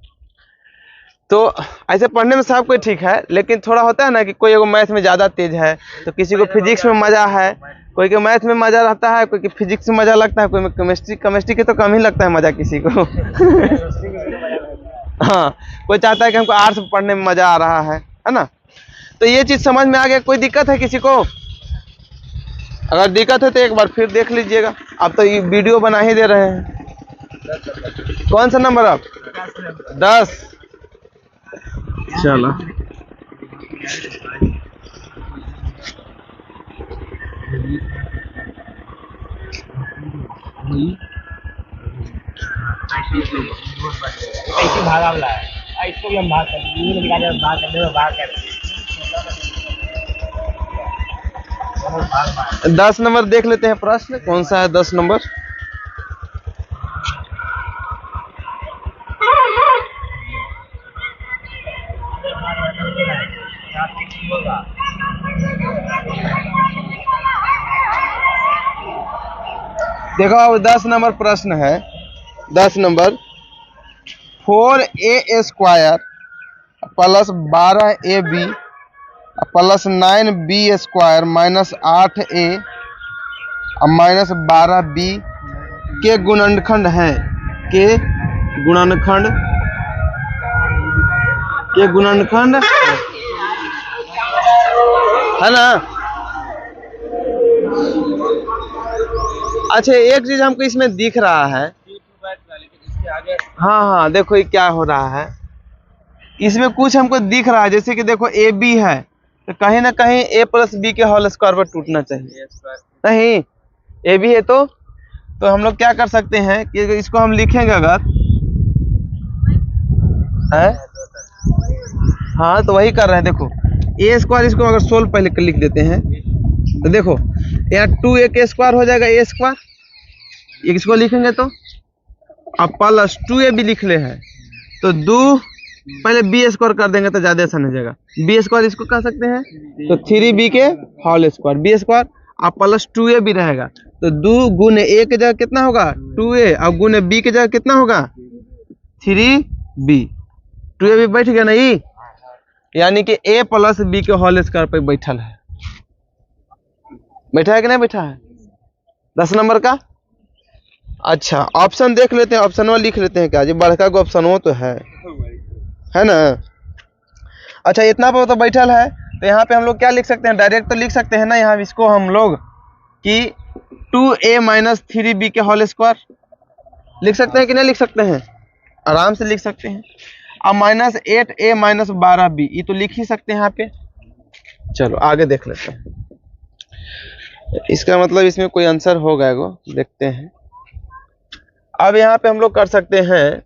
तो ऐसे पढ़ने में सब कोई ठीक है, लेकिन थोड़ा होता है ना कि कोई मैथ में ज्यादा तेज है, तो किसी को फिजिक्स में मजा है, कोई को मैथ में मजा रहता है, कोई को फिजिक्स में मजा लगता है, कोई में केमिस्ट्री के तो कम ही लगता है मजा किसी को। हाँ, कोई चाहता है कि हमको आर्ट्स पढ़ने में मजा आ रहा है ना? तो ये चीज समझ में आ गया। कोई दिक्कत है किसी को? अगर दिक्कत है तो एक बार फिर देख लीजिएगा। आप तो ये वीडियो बना ही दे रहे हैं। कौन सा नंबर आप? 10। चलो, कैसी भागा वाला है, इसको भी हम भाग कर 10 नंबर देख लेते हैं। प्रश्न कौन सा है 10 नंबर? देखो अब 10 नंबर प्रश्न है। 10 number 4a square plus 12ab plus 9b square minus 8a minus 12b के गुणनखंड है। के गुणनखंड है ना? अच्छा, एक चीज हमको इसमें दिख रहा है। हाँ हाँ, देखो ये क्या हो रहा है, इसमें कुछ हमको दिख रहा है, जैसे कि देखो ए बी है, तो कहीं ना कहीं ए प्लस बी के होल स्क्वायर पर टूटना चाहिए। नहीं, ए बी है तो हम लोग क्या कर सकते हैं कि इसको हम लिखेंगे अगर है, हाँ तो वही कर रहे हैं। देखो ए स्क्वायर, इसको अगर सोल्व पहले लिख देते हैं तो देखो यहाँ 2a के स्क्वायर हो जाएगा, ए स्क्वायर, इसको लिखेंगे तो अब प्लस 2a भी लिख ले है तो 2 पहले बी स्क्वायर कर देंगे तो ज्यादा आसान हो जाएगा। बी स्क्वायर इसको कह सकते हैं, तो 3b के होल स्क्वायर बी स्क्वायर, अब प्लस 2a भी रहेगा, तो 2 गुने a के जगह कितना होगा 2a, और गुने b के जगह कितना होगा 3b। 2a भी बैठ गया नहीं, यानी कि a प्लस b के होल स्क्वायर पे बैठल है। बैठा है कि नहीं बैठा है 10 नंबर का? अच्छा, ऑप्शन देख लेते हैं, ऑप्शन में लिख लेते हैं क्या जी, बड़का को ऑप्शन वो तो है ना? अच्छा, इतना पर तो बैठल है, तो यहाँ पे हम लोग क्या लिख सकते हैं, डायरेक्ट तो लिख सकते हैं ना यहाँ इसको हम लोग कि 2a माइनस 3b के होल स्क्वायर लिख सकते हैं कि नहीं लिख सकते हैं? आराम से लिख सकते हैं। अब माइनस 8a माइनस 12b, ये तो लिख ही सकते हैं यहाँ पे। चलो आगे देख लेते हैं, इसका मतलब इसमें कोई आंसर होगा एगो, देखते हैं। अब यहाँ पे हम लोग कर सकते हैं,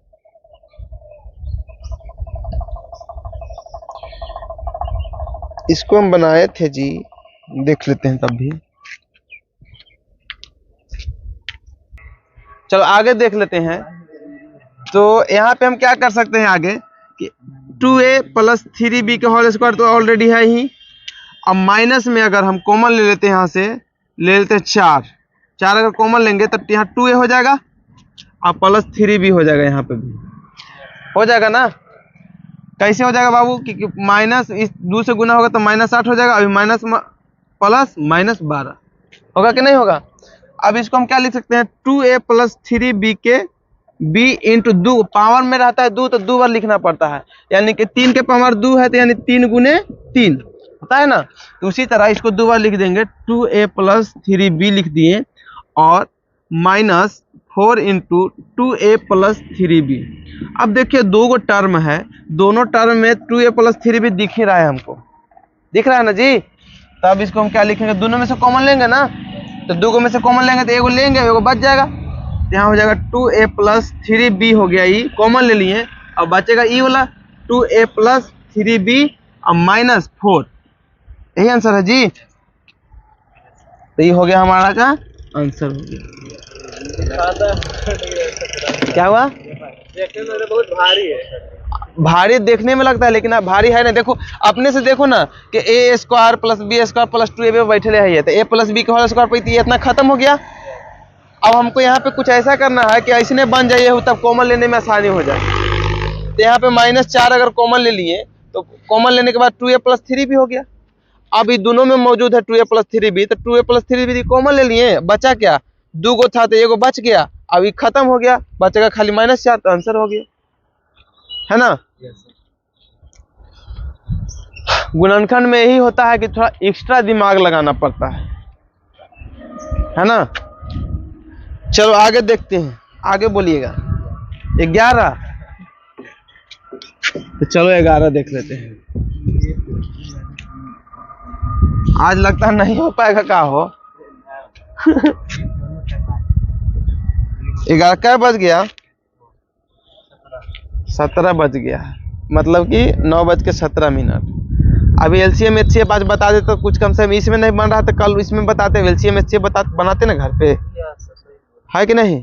इसको हम बनाए थे जी, देख लेते हैं तब भी। चलो आगे देख लेते हैं। तो यहाँ पे हम क्या कर सकते हैं आगे कि 2a प्लस 3b के होल स्क्वायर तो ऑलरेडी है ही। अब माइनस में अगर हम कॉमन ले लेते हैं, यहाँ से ले लेते हैं 4 अगर कॉमन लेंगे तो यहाँ 2a हो जाएगा और प्लस 3b हो जाएगा, यहाँ पे भी हो जाएगा ना? कैसे हो जाएगा बाबू? क्योंकि माइनस इस 2 से गुना होगा तो माइनस 8 हो जाएगा, अभी माइनस प्लस माइनस 12 होगा कि नहीं होगा? अब इसको हम क्या लिख सकते हैं, 2a प्लस 3b के बी इंटू दो, पावर में रहता है दो तो 2 बार लिखना पड़ता है, यानी कि 3 के पावर 2 है तो यानी 3 गुने 3 होता है ना। तो उसी तरह इसको 2 बार लिख देंगे, 2a प्लस 3b लिख दिए और minus 4 into 2a plus 3b। अब देखिए 2 गो टर्म है, दोनों टर्म में 2a प्लस 3b दिख ही रहा है, हमको दिख रहा है ना जी। तो अब इसको हम क्या लिखेंगे, दोनों में से कॉमन लेंगे ना, तो 2 गो में से कॉमन लेंगे तो एगो लेंगे, एगो बच जाएगा। यहाँ हो जाएगा 2a प्लस 3b हो गया, ई कॉमन ले लिए, और बचेगा ई वाला 2a प्लस 3b और माइनस 4। यही आंसर है जी। तो ये हो गया हमारा का आंसर हो गया। क्या हुआ? देखने में बहुत भारी है। भारी देखने में लगता है लेकिन अब भारी है ना। देखो अपने से देखो ना कि a square plus b square plus 2ab बैठे रहे है, तो ए प्लस बी का होल स्क्वायर पे ये इतना खत्म हो गया। अब हमको यहाँ पे कुछ ऐसा करना है कि ऐसने बन जाइए हो तब कॉमन लेने में आसानी हो जाए। तो यहाँ पे -4 अगर कॉमन ले लिए तो कॉमन लेने के बाद 2a प्लस 3b हो गया। अब ये दोनों में मौजूद है 2a प्लस 3b, तो 2a प्लस 3b कॉमन ले लिए, बचा क्या, 2 गो था तो एगो बच गया। अब ये खत्म हो गया, बचेगा खाली -4, तो आंसर हो गया, है ना। गुणनखंड में यही होता है कि थोड़ा एक्स्ट्रा दिमाग लगाना पड़ता है ना। चलो आगे देखते हैं, आगे बोलिएगा। 11, तो चलो 11 देख लेते हैं। आज लगता नहीं हो पाएगा, क्या हो 11 क्या बज गया, 17 बज गया, मतलब कि 9:17। अभी एलसीएम एचसीएफ आज बता दे तो कुछ कम से कम, इसमें नहीं बन रहा था कल इसमें बताते, एलसीएम एचसीएफ बनाते ना घर पे, है कि नहीं।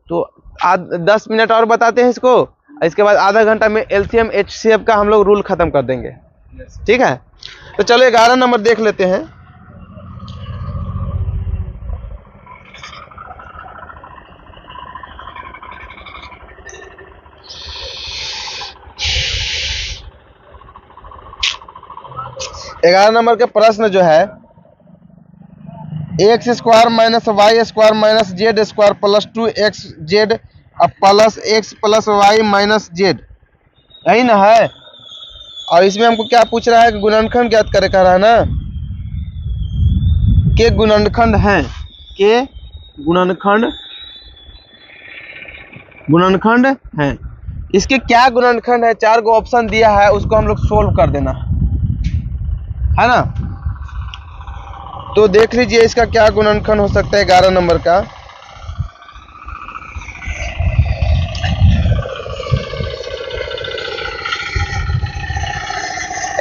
तो आज 10 मिनट और बताते हैं इसको, इसके बाद आधा घंटा में एलसीएम एचसीएफ का हम लोग रूल खत्म कर देंगे, ठीक है। तो चलो 11 नंबर देख लेते हैं। ग्यारह नंबर के प्रश्न जो है, x square minus y square minus z square plus 2xz plus x plus y minus z, यही ना है। और इसमें हमको क्या पूछ रहा है कि गुणनखंड ज्ञात करे, कह रहा है ना के गुणनखंड है, के गुणनखंड है। इसके क्या गुणनखंड है, 4 गो ऑप्शन दिया है, उसको हम लोग सोल्व कर देना है ना। तो देख लीजिए इसका क्या गुणनखंड हो सकता है 11 नंबर का।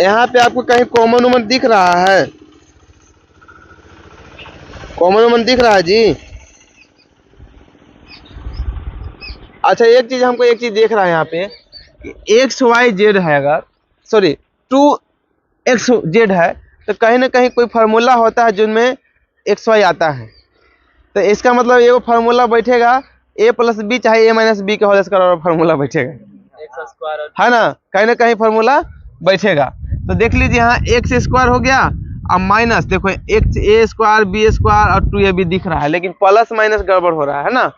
यहाँ पे आपको कहीं कॉमन उमन दिख रहा है, कॉमन उमन दिख रहा है जी। अच्छा एक चीज हमको एक चीज देख रहा है यहाँ पे, एक्स वाई जेड है, अगर सॉरी 2xz है तो कहीं ना कहीं कोई फार्मूला होता है जिनमें xy आता है। तो इसका मतलब ये वो फार्मूला बैठेगा a प्लस बी चाहे a माइनस बी का होल स्क्वायर फार्मूला बैठेगा, है ना कहीं फार्मूला बैठेगा। तो देख लीजिए यहाँ एक्स स्क्वायर हो गया, अब माइनस देखो एक्स ए स्क्वायर बी स्क्वायर और 2ab दिख रहा है, लेकिन प्लस माइनस गड़बड़ हो रहा है ना।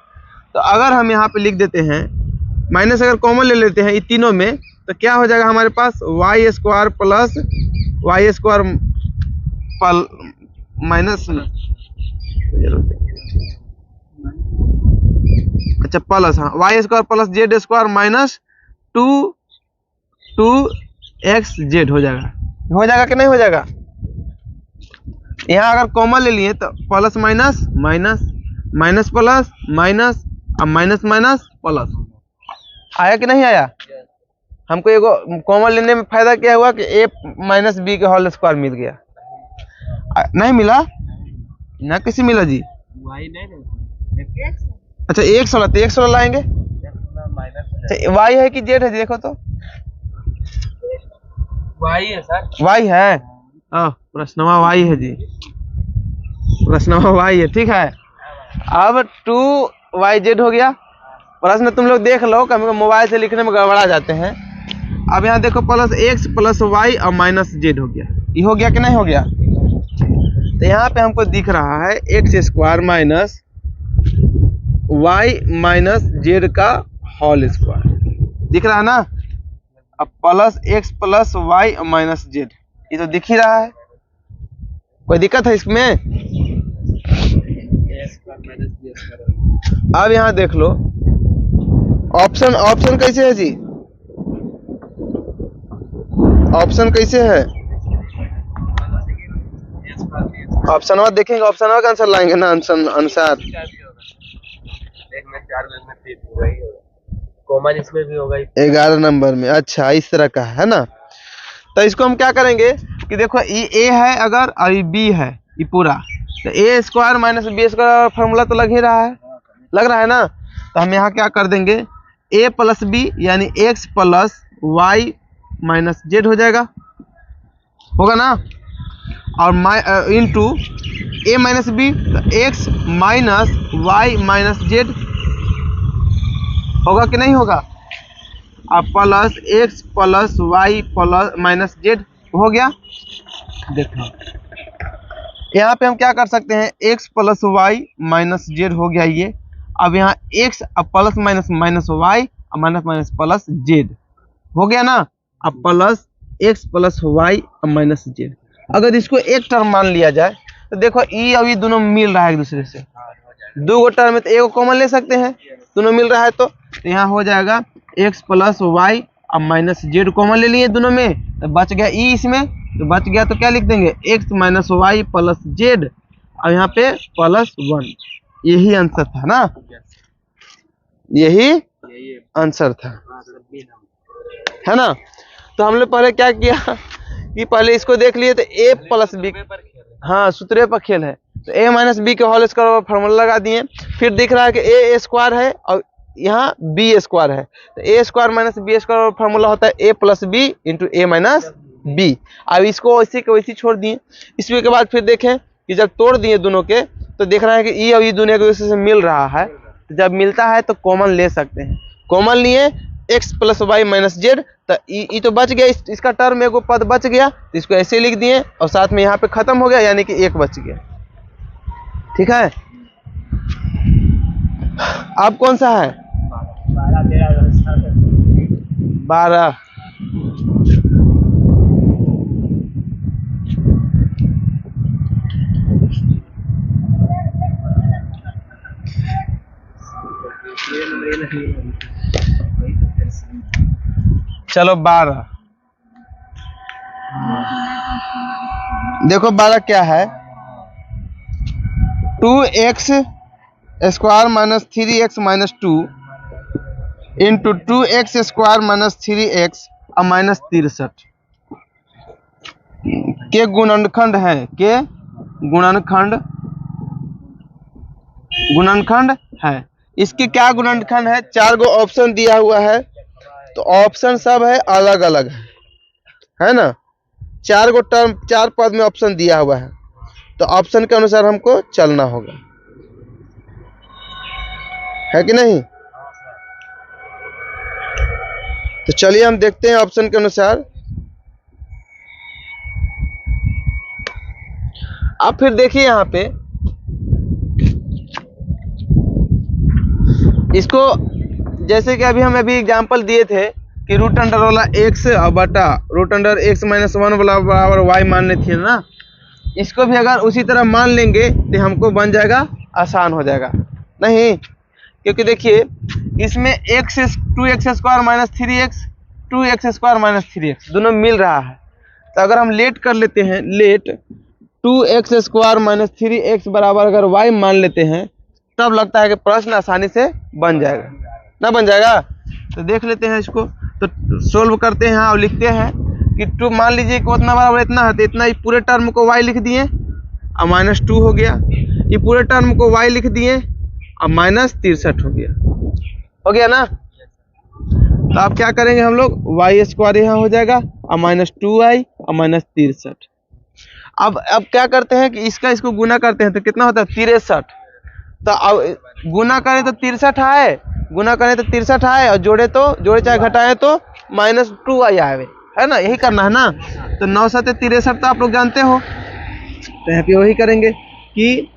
तो अगर हम यहाँ पे लिख देते हैं माइनस, अगर कॉमन ले लेते हैं ये तीनों में, तो क्या हो जाएगा हमारे पास y square plus y square minus, अच्छा प्लस, हाँ y square plus z square minus 2xz हो जाएगा कि नहीं हो जाएगा। यहाँ अगर कॉमन ले लिए तो plus minus minus minus plus minus अब माइनस माइनस प्लस, आया कि नहीं आया। हमको एगो कॉमन लेने में फायदा क्या हुआ कि a माइनस बी के होल स्क्वायर मिल गया, नहीं मिला ना, किसी मिला जी। अच्छा 116, तो 116 लाएंगे। अच्छा y है कि z है, देखो तो y है सर, y है, प्रश्नवा y है जी, प्रश्नवा y है, ठीक है। अब 2yz हो गया। प्रश्न तुम लोग देख लो, कभी मोबाइल से लिखने में गड़बड़ा जाते हैं। अब यहाँ देखो प्लस x प्लस y और माइनस z हो गया, ये हो गया कि नहीं हो गया। तो यहाँ पे हमको दिख रहा है x square minus y minus z का होल स्क्वायर, दिख रहा है ना। अब plus x plus y minus z, ये तो दिख ही रहा है, कोई दिक्कत है इसमें? अब यहाँ देख लो ऑप्शन, ऑप्शन कैसे है जी, ऑप्शन कैसे है? ऑप्शन में देखेंगे, ऑप्शन का आंसर लाएंगे ना अनुसार। कॉमन इसमें भी होगा 11 नंबर में। अच्छा इस तरह का है ना। तो इसको हम क्या करेंगे कि देखो ये ए है अगर और ये बी है, ये पूरा, तो ए square minus B square formula तो लग ही रहा है, लग रहा है ना। तो हम यहाँ क्या कर देंगे, ए प्लस बी यानी x plus y minus z हो जाएगा, होगा ना। और इंटू ए माइनस बी, तो x minus y minus z होगा कि नहीं होगा। अब plus x plus y plus minus z हो गया। देखो यहाँ पे हम क्या कर सकते हैं, x plus y minus z हो गया ये। अब यहाँ एक्स अब प्लस माइनस माइनस वाई और माइनस माइनस प्लस जेड हो गया ना। अब प्लस एक्स प्लस वाई और माइनस जेड, अगर इसको एक टर्म मान लिया जाए तो देखो ई और ये दोनों मिल रहा है एक दूसरे से, दो गो टर्म में तो एक कॉमन ले सकते हैं, दोनों मिल रहा है तो यहाँ हो जाएगा एक्स प्लस वाई और माइनस जेड कॉमन ले लिए दोनों में, तो बच गया ई इसमें, तो बच गया तो क्या लिख देंगे x minus y plus z और यहाँ पे प्लस 1। यही आंसर था ना, यही आंसर था, है ना। तो हम लोग पहले क्या किया कि पहले इसको देख लिए तो ए प्लस बी, हाँ सूत्रे पर खेल है, तो ए माइनस बी के होल स्क्वायर फार्मूला लगा दिए। फिर दिख रहा है कि ए स्क्वायर है और यहाँ बी स्क्वायर है, तो ए square minus B square formula होता है A plus B into A minus B. अब इसको वैसे के वैसे छोड़ दिए। इसके बाद फिर देखें कि जब तोड़ दिए दोनों के तो देख रहा है कि ई और ई दोनों एक दूसरे से मिल रहा है, तो जब मिलता है तो कॉमन ले सकते हैं। कॉमन लिए x plus y minus z, तो ई तो बच गया, इसका टर्म एगो पद बच गया, तो इसको ऐसे लिख दिए और साथ में यहाँ पे खत्म हो गया, यानी कि एक बच गया। ठीक है, अब कौन सा है 12। चलो 12 देखो 12 क्या है, 2x square minus 3x minus 2 into 2x square minus 3x और माइनस 63 के गुणनखंड है, के गुणनखंड है। इसकी क्या गुणनखंड है, 4 गो ऑप्शन दिया हुआ है, तो ऑप्शन सब है अलग अलग है ना। 4 गो टर्म 4 पद में ऑप्शन दिया हुआ है, तो ऑप्शन के अनुसार हमको चलना होगा, है कि नहीं। तो चलिए हम देखते हैं ऑप्शन के अनुसार। अब फिर देखिए यहाँ पे इसको, जैसे कि हम अभी एग्जांपल दिए थे कि रूट अंडर वाला x और बटा रूट अंडर x माइनस 1 वाला बराबर y मानने थे ना, इसको भी अगर उसी तरह मान लेंगे तो हमको बन जाएगा, आसान हो जाएगा। नहीं, क्योंकि देखिए इसमें x 2x square minus 3x 2x square minus 3x दोनों मिल रहा है, तो अगर हम लेट कर लेते हैं, late 2x square minus 3x बराबर अगर y मान लेते हैं, तब लगता है कि प्रश्न आसानी से बन जाएगा, ना बन जाएगा। तो देख लेते हैं इसको, तो सोल्व करते हैं और लिखते हैं कि 2 मान लीजिए कि उतना बराबर इतना है, तो इतना ही पूरे टर्म को y लिख दिए और माइनस 2 हो गया, ये पूरे टर्म को y लिख दिए और माइनस 63 हो गया ना। तो अब क्या करेंगे हम लोग, y स्क्वायर यहाँ हो जाएगा और माइनस 2y और माइनस 63। अब क्या करते हैं कि इसको गुना करते हैं, तो कितना होता है 63। तो अब गुना करें तो 63 आए, गुना करें तो 63 आए और जोड़े चाहे घटाएं तो माइनस 2y आए, है ना, यही करना है ना। तो 9 7 63 तो आप लोग जानते हो, तो यहाँ पे वही करेंगे कि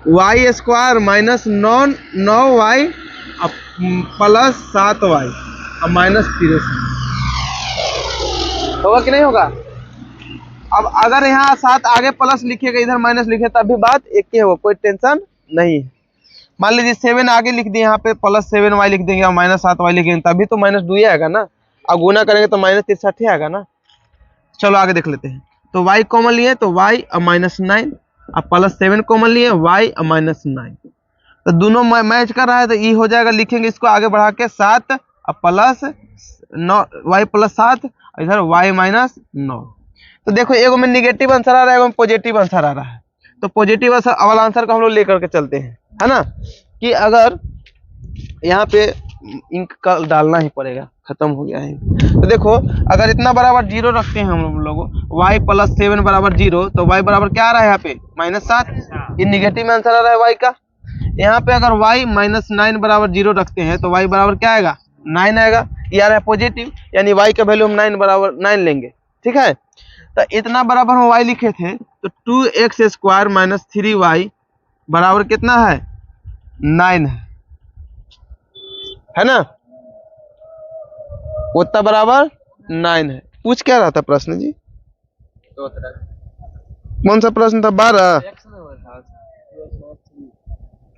Y square minus 9y plus 7y और माइनस 3 होगा कि नहीं होगा। अब अगर यहाँ 7 आगे प्लस लिखिएगा इधर माइनस लिखे तब भी बात एक ही होगा, कोई टेंशन नहीं है। मान लीजिए 7 आगे लिख दिए यहाँ पे प्लस 7y लिख देंगे और माइनस 7y लिखेंगे तभी तो माइनस 2 ही आएगा ना, और गुना करेंगे तो माइनस 63 आएगा ना। चलो आगे देख लेते हैं। तो y कॉमन लिए तो y और माइनस 9 और प्लस 7 कॉमन लिए y और माइनस 9, तो दोनों मैच कर रहा है तो ये हो जाएगा। लिखेंगे इसको आगे बढ़ा के 7 और प्लस 9 y प्लस 7 और इधर y माइनस 9। तो देखो एगो में निगेटिव आंसर आ रहा है, एगो में पॉजिटिव आंसर आ रहा है। तो पॉजिटिव वाला आंसर को हम लोग लेकर के चलते हैं, है ना, कि अगर यहाँ पे इंक का डालना ही पड़ेगा, खत्म हो गया है। तो देखो अगर इतना बराबर 0 रखते हैं हम लोग y प्लस 7 बराबर 0, तो y बराबर क्या आ रहा है यहाँ पे माइनस 7, ये निगेटिव में आंसर आ रहा है y का। यहाँ पे अगर y माइनस 9 बराबर 0 रखते हैं तो y बराबर क्या आएगा 9 आएगा, ये आ रहा है पॉजिटिव, यानी y का वैल्यू हम 9 बराबर 9 लेंगे, ठीक है। तो इतना बराबर हम y लिखे थे तो 2x स्क्वायर माइनस 3y बराबर कितना है 9 है ना, उतना बराबर 9 है। पूछ क्या रहा था प्रश्न जी, कौन सा प्रश्न था 12?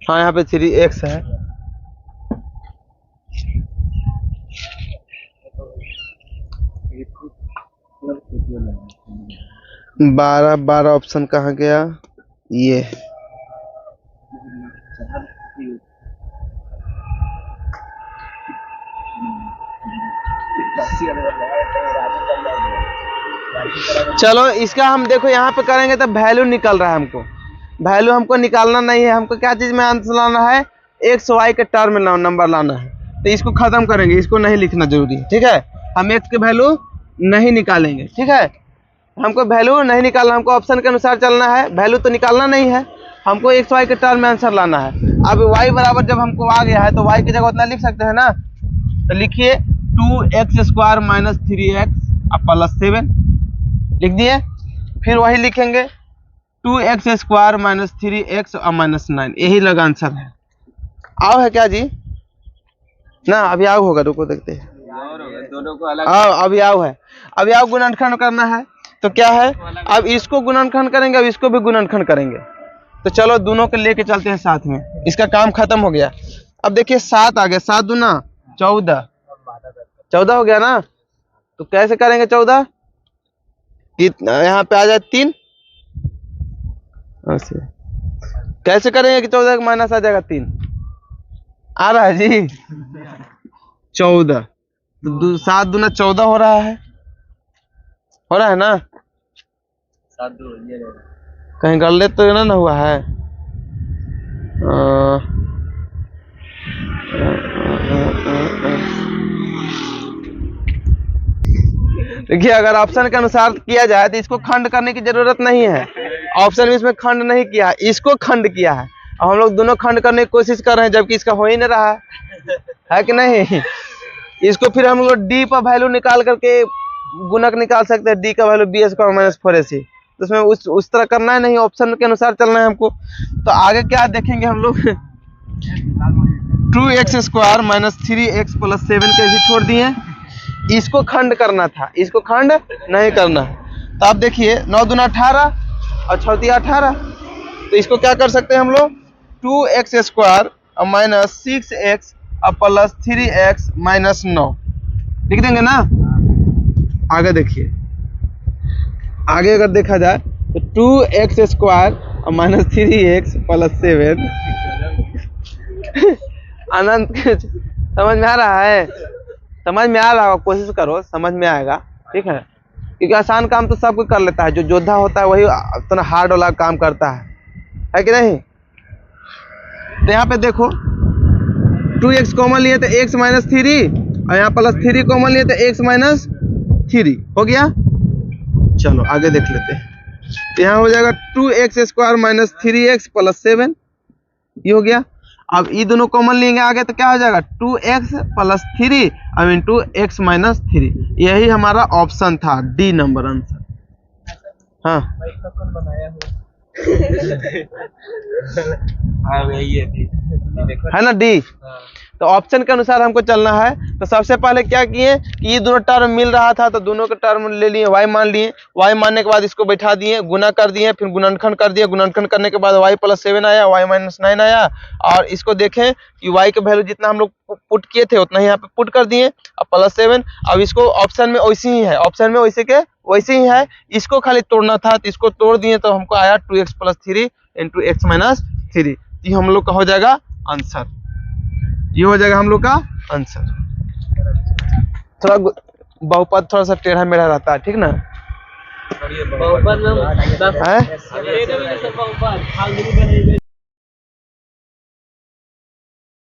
हाँ यहाँ पे 3x है। बारह ऑप्शन कहाँ गया, ये चलो इसका हम देखो यहाँ पे करेंगे तो वैल्यू निकल रहा है, हमको वैल्यू हमको निकालना नहीं है, हमको क्या चीज में आंसर लाना है, एक्स वाई के टर्म में नंबर लाना है। तो इसको खत्म करेंगे, इसको नहीं लिखना जरूरी है, ठीक है। हम एक्स के वैल्यू नहीं निकालेंगे, ठीक है, हमको वैल्यू नहीं निकालना, हमको ऑप्शन के अनुसार चलना है, वैल्यू तो निकालना नहीं है, हमको एक्स वाई के टर्म में आंसर लाना है। अब वाई बराबर जब हमको आ गया है तो वाई की जगह उतना लिख सकते हैं ना, तो लिखिए 2x square minus 3x plus 7 लिख दिए, फिर वही लिखेंगे 2x स्क्वायर माइनस 3x और माइनस 9, यही लगा आंसर है। आओ है क्या जी ना, अभी आओ होगा, रुको देखते हैं, दोनों को अलग आओ अभी आओ है, अभी आओ गुणनखंड करना है। तो क्या है, अब इसको गुणनखंड करेंगे, अब इसको भी गुणनखंड करेंगे। तो चलो दोनों को लेके चलते हैं साथ में, इसका काम खत्म हो गया। अब देखिए 7 आ गया, 7 दूना 14 हो गया ना, तो कैसे करेंगे 14, यहाँ पे आ जाए 3, कैसे करेंगे कि 14 का माइनस आ जाएगा 3, आ रहा है जी 14, तो 7 दूना 14 हो रहा है, हो रहा है ना, 7 2 ये कहीं गलत तो ना हुआ है। देखिए अगर ऑप्शन के अनुसार किया जाए तो इसको खंड करने की जरूरत नहीं है, ऑप्शन में इसमें खंड नहीं किया, इसको खंड किया है। अब हम लोग दोनों खंड करने की कोशिश कर रहे हैं, जबकि इसका हो ही नहीं रहा है कि नहीं। इसको फिर हम लोग डी पर वैल्यू निकाल करके गुणक निकाल सकते हैं, डी का value B square minus 4ac, तो उसमें उस तरह करना है नहीं, ऑप्शन के अनुसार चलना है हमको। तो आगे क्या देखेंगे हम लोग 2x square minus 3x plus 7 के भी छोड़ दिए, इसको खंड करना था, इसको खंड नहीं करना है। तो आप देखिए 9 दूना 18 और 6 तिया 18, तो इसको क्या कर सकते हैं हम लोग 2x स्क्वायर और माइनस 6x और प्लस 3x माइनस 9 लिख देंगे ना। आगे देखिए, आगे अगर देखा जाए तो 2x स्क्वायर और माइनस 3x प्लस 7 अनंत समझ में आ रहा है, समझ में आ रहा है, कोशिश करो समझ में आएगा, ठीक है, क्योंकि आसान काम तो सब कोई कर लेता है, जो योद्धा होता है वही इतना हार्ड वाला काम करता है कि नहीं। तो यहाँ पे देखो 2x कॉमन लिए तो x माइनस 3 और यहाँ प्लस 3 कॉमन लिए तो x माइनस 3 हो गया। चलो आगे देख लेते हैं, तो यहाँ हो जाएगा 2x square minus 3x plus 7, ये हो गया। अब ये दोनों कॉमन लेंगे आगे तो क्या हो जाएगा 2x प्लस 3 और इंटू x माइनस 3, यही हमारा ऑप्शन था, डी नंबर आंसर। हाँ हाँ यही है डी। देखो है ना डी। तो ऑप्शन के अनुसार हमको चलना है। तो सबसे पहले क्या किए कि ये दोनों टर्म मिल रहा था तो दोनों के टर्म ले लिए, y मान लिए। y मानने के बाद इसको बैठा दिए, गुना कर दिए, फिर गुणनखंड कर दिए। गुणनखंड करने के बाद y + 7 आया, y - 9 आया। और इसको देखें कि y के वैल्यू जितना हम लोग पुट किए थे उतना ही यहाँ पे पुट कर दिए और +7। अब इसको ऑप्शन में वैसे ही है, ऑप्शन में वैसे के वैसे ही है। इसको खाली तोड़ना था तो इसको तोड़ दिए तो हमको आया 2x + 3 × x - 3। ये हम लोग का हो जाएगा आंसर, ये हो जाएगा हम लोग का आंसर। थोड़ा बहुपद थोड़ा सा टेढ़ा मेढ़ा रहता है, ठीक ना। बहुपद में है